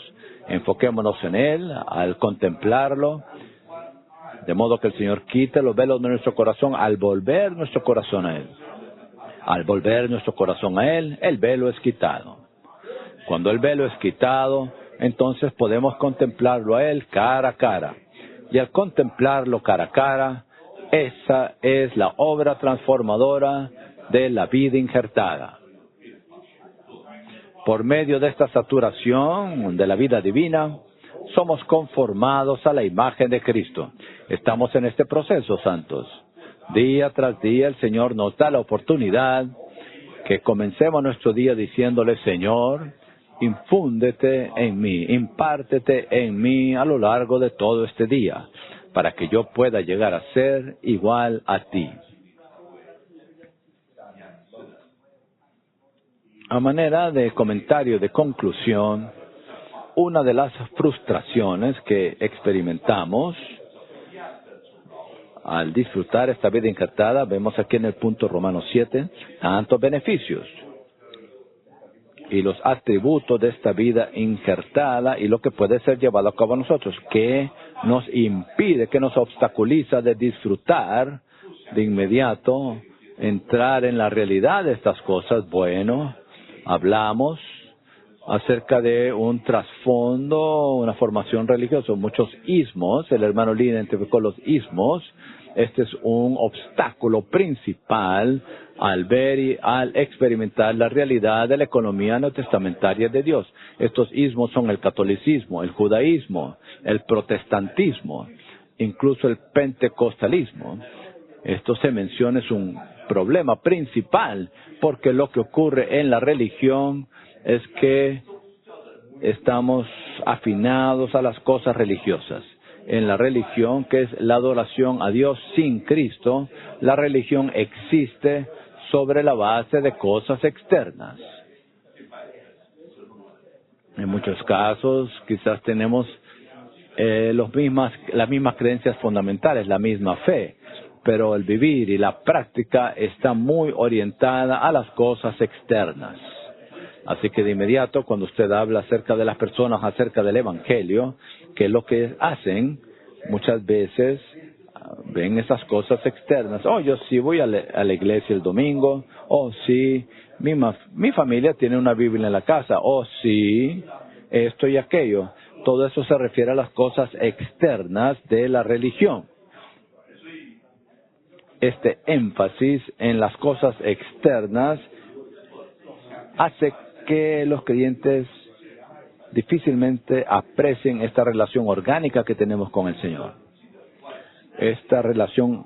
Enfoquémonos en Él al contemplarlo, de modo que el Señor quite los velos de nuestro corazón al volver nuestro corazón a Él. Al volver nuestro corazón a Él, el velo es quitado. Cuando el velo es quitado, entonces podemos contemplarlo a Él cara a cara. Y al contemplarlo cara a cara, esa es la obra transformadora de la vida injertada. Por medio de esta saturación de la vida divina, somos conformados a la imagen de Cristo. Estamos en este proceso, santos. Día tras día el Señor nos da la oportunidad Que comencemos nuestro día diciéndole, Señor, infúndete en mí, impártete en mí a lo largo de todo este día, para que yo pueda llegar a ser igual a ti. A manera de comentario de conclusión, una de las frustraciones que experimentamos al disfrutar esta vida injertada, vemos aquí en el punto Romanos 7, tantos beneficios y los atributos de esta vida injertada y lo que puede ser llevado a cabo a nosotros, que nos impide, que nos obstaculiza de disfrutar de inmediato, entrar en la realidad de estas cosas. Bueno, hablamos acerca de un trasfondo, una formación religiosa, muchos ismos. El hermano Lee identificó los ismos. Este es un obstáculo principal al ver y al experimentar la realidad de la economía neotestamentaria de Dios. Estos ismos son el catolicismo, el judaísmo, el protestantismo, incluso el pentecostalismo. Esto se menciona, es un problema principal, porque lo que ocurre en la religión es que estamos afinados a las cosas religiosas. En la religión, que es la adoración a Dios sin Cristo, la religión existe sobre la base de cosas externas. En muchos casos, quizás tenemos las mismas creencias fundamentales, la misma fe, pero el vivir y la práctica está muy orientada a las cosas externas. Así que de inmediato, cuando usted habla acerca de las personas, acerca del Evangelio, que es lo que hacen, muchas veces ven esas cosas externas. Oh, yo sí voy a la iglesia el domingo. Oh, sí, mi familia tiene una Biblia en la casa. Oh, sí, esto y aquello. Todo eso se refiere a las cosas externas de la religión. Este énfasis en las cosas externas hace que los creyentes difícilmente aprecien esta relación orgánica que tenemos con el Señor. Esta relación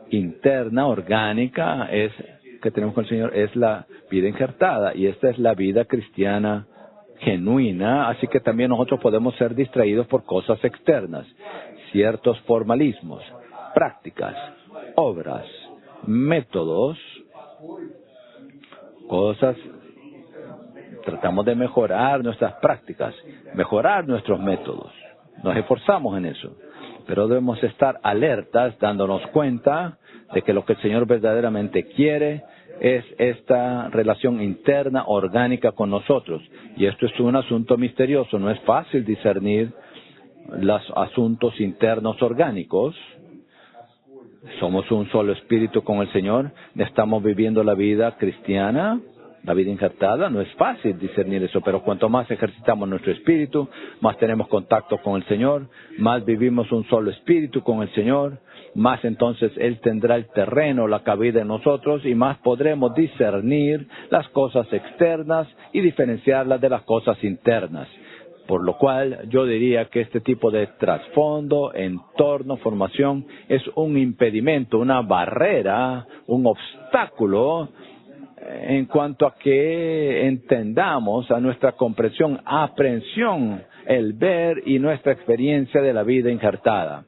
interna, orgánica, que tenemos con el Señor, es la vida injertada, y esta es la vida cristiana genuina. Así que también nosotros podemos ser distraídos por cosas externas, ciertos formalismos, prácticas, obras, métodos, cosas. Tratamos de mejorar nuestras prácticas, mejorar nuestros métodos. Nos esforzamos en eso. Pero debemos estar alertas, dándonos cuenta de que lo que el Señor verdaderamente quiere es esta relación interna, orgánica con nosotros. Y esto es un asunto misterioso. No es fácil discernir los asuntos internos orgánicos. Somos un solo espíritu con el Señor. Estamos viviendo la vida cristiana, la vida injertada. No es fácil discernir eso, pero cuanto más ejercitamos nuestro espíritu, más tenemos contacto con el Señor, más vivimos un solo espíritu con el Señor, más entonces Él tendrá el terreno, la cabida en nosotros, y más podremos discernir las cosas externas y diferenciarlas de las cosas internas. Por lo cual yo diría que este tipo de trasfondo, entorno, formación es un impedimento, una barrera, un obstáculo en cuanto a que entendamos a nuestra comprensión, aprehensión, el ver y nuestra experiencia de la vida injertada.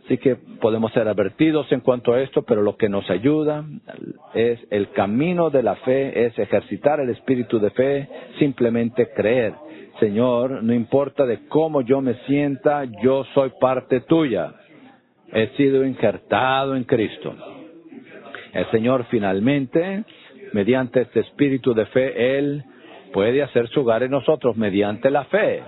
Así que podemos ser advertidos en cuanto a esto, pero lo que nos ayuda es el camino de la fe, es ejercitar el espíritu de fe, simplemente creer. Señor, no importa de cómo yo me sienta, yo soy parte tuya. He sido injertado en Cristo. El Señor finalmente, mediante este espíritu de fe, Él puede hacer su hogar en nosotros mediante la fe.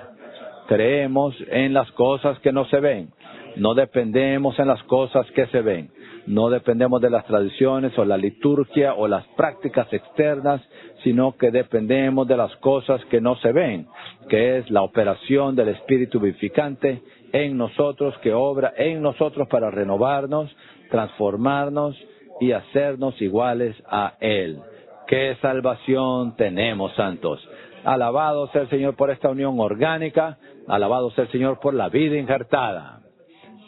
Creemos en las cosas que no se ven. No dependemos en las cosas que se ven. No dependemos de las tradiciones o la liturgia o las prácticas externas, sino que dependemos de las cosas que no se ven, que es la operación del Espíritu vivificante en nosotros, que obra en nosotros para renovarnos, transformarnos y hacernos iguales a Él. ¡Qué salvación tenemos, santos! Alabado sea el Señor por esta unión orgánica, alabado sea el Señor por la vida injertada.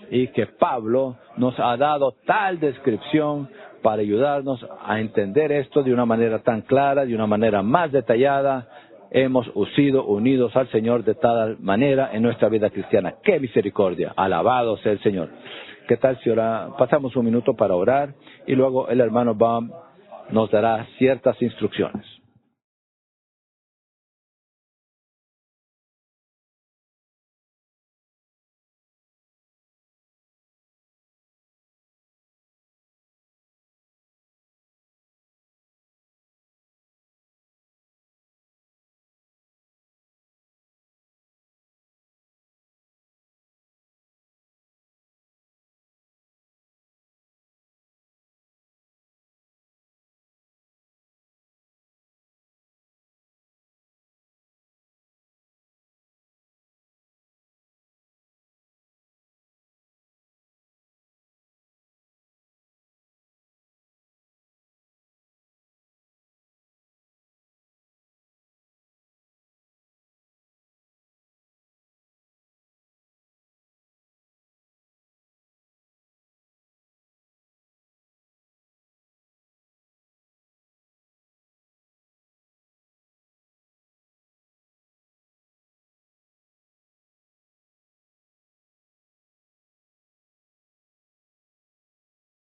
Y que Pablo nos ha dado tal descripción para ayudarnos a entender esto de una manera tan clara, de una manera más detallada. Hemos sido unidos al Señor de tal manera en nuestra vida cristiana. ¡Qué misericordia! Alabado sea el Señor. ¿Qué tal si pasamos un minuto para orar y luego el hermano nos dará ciertas instrucciones?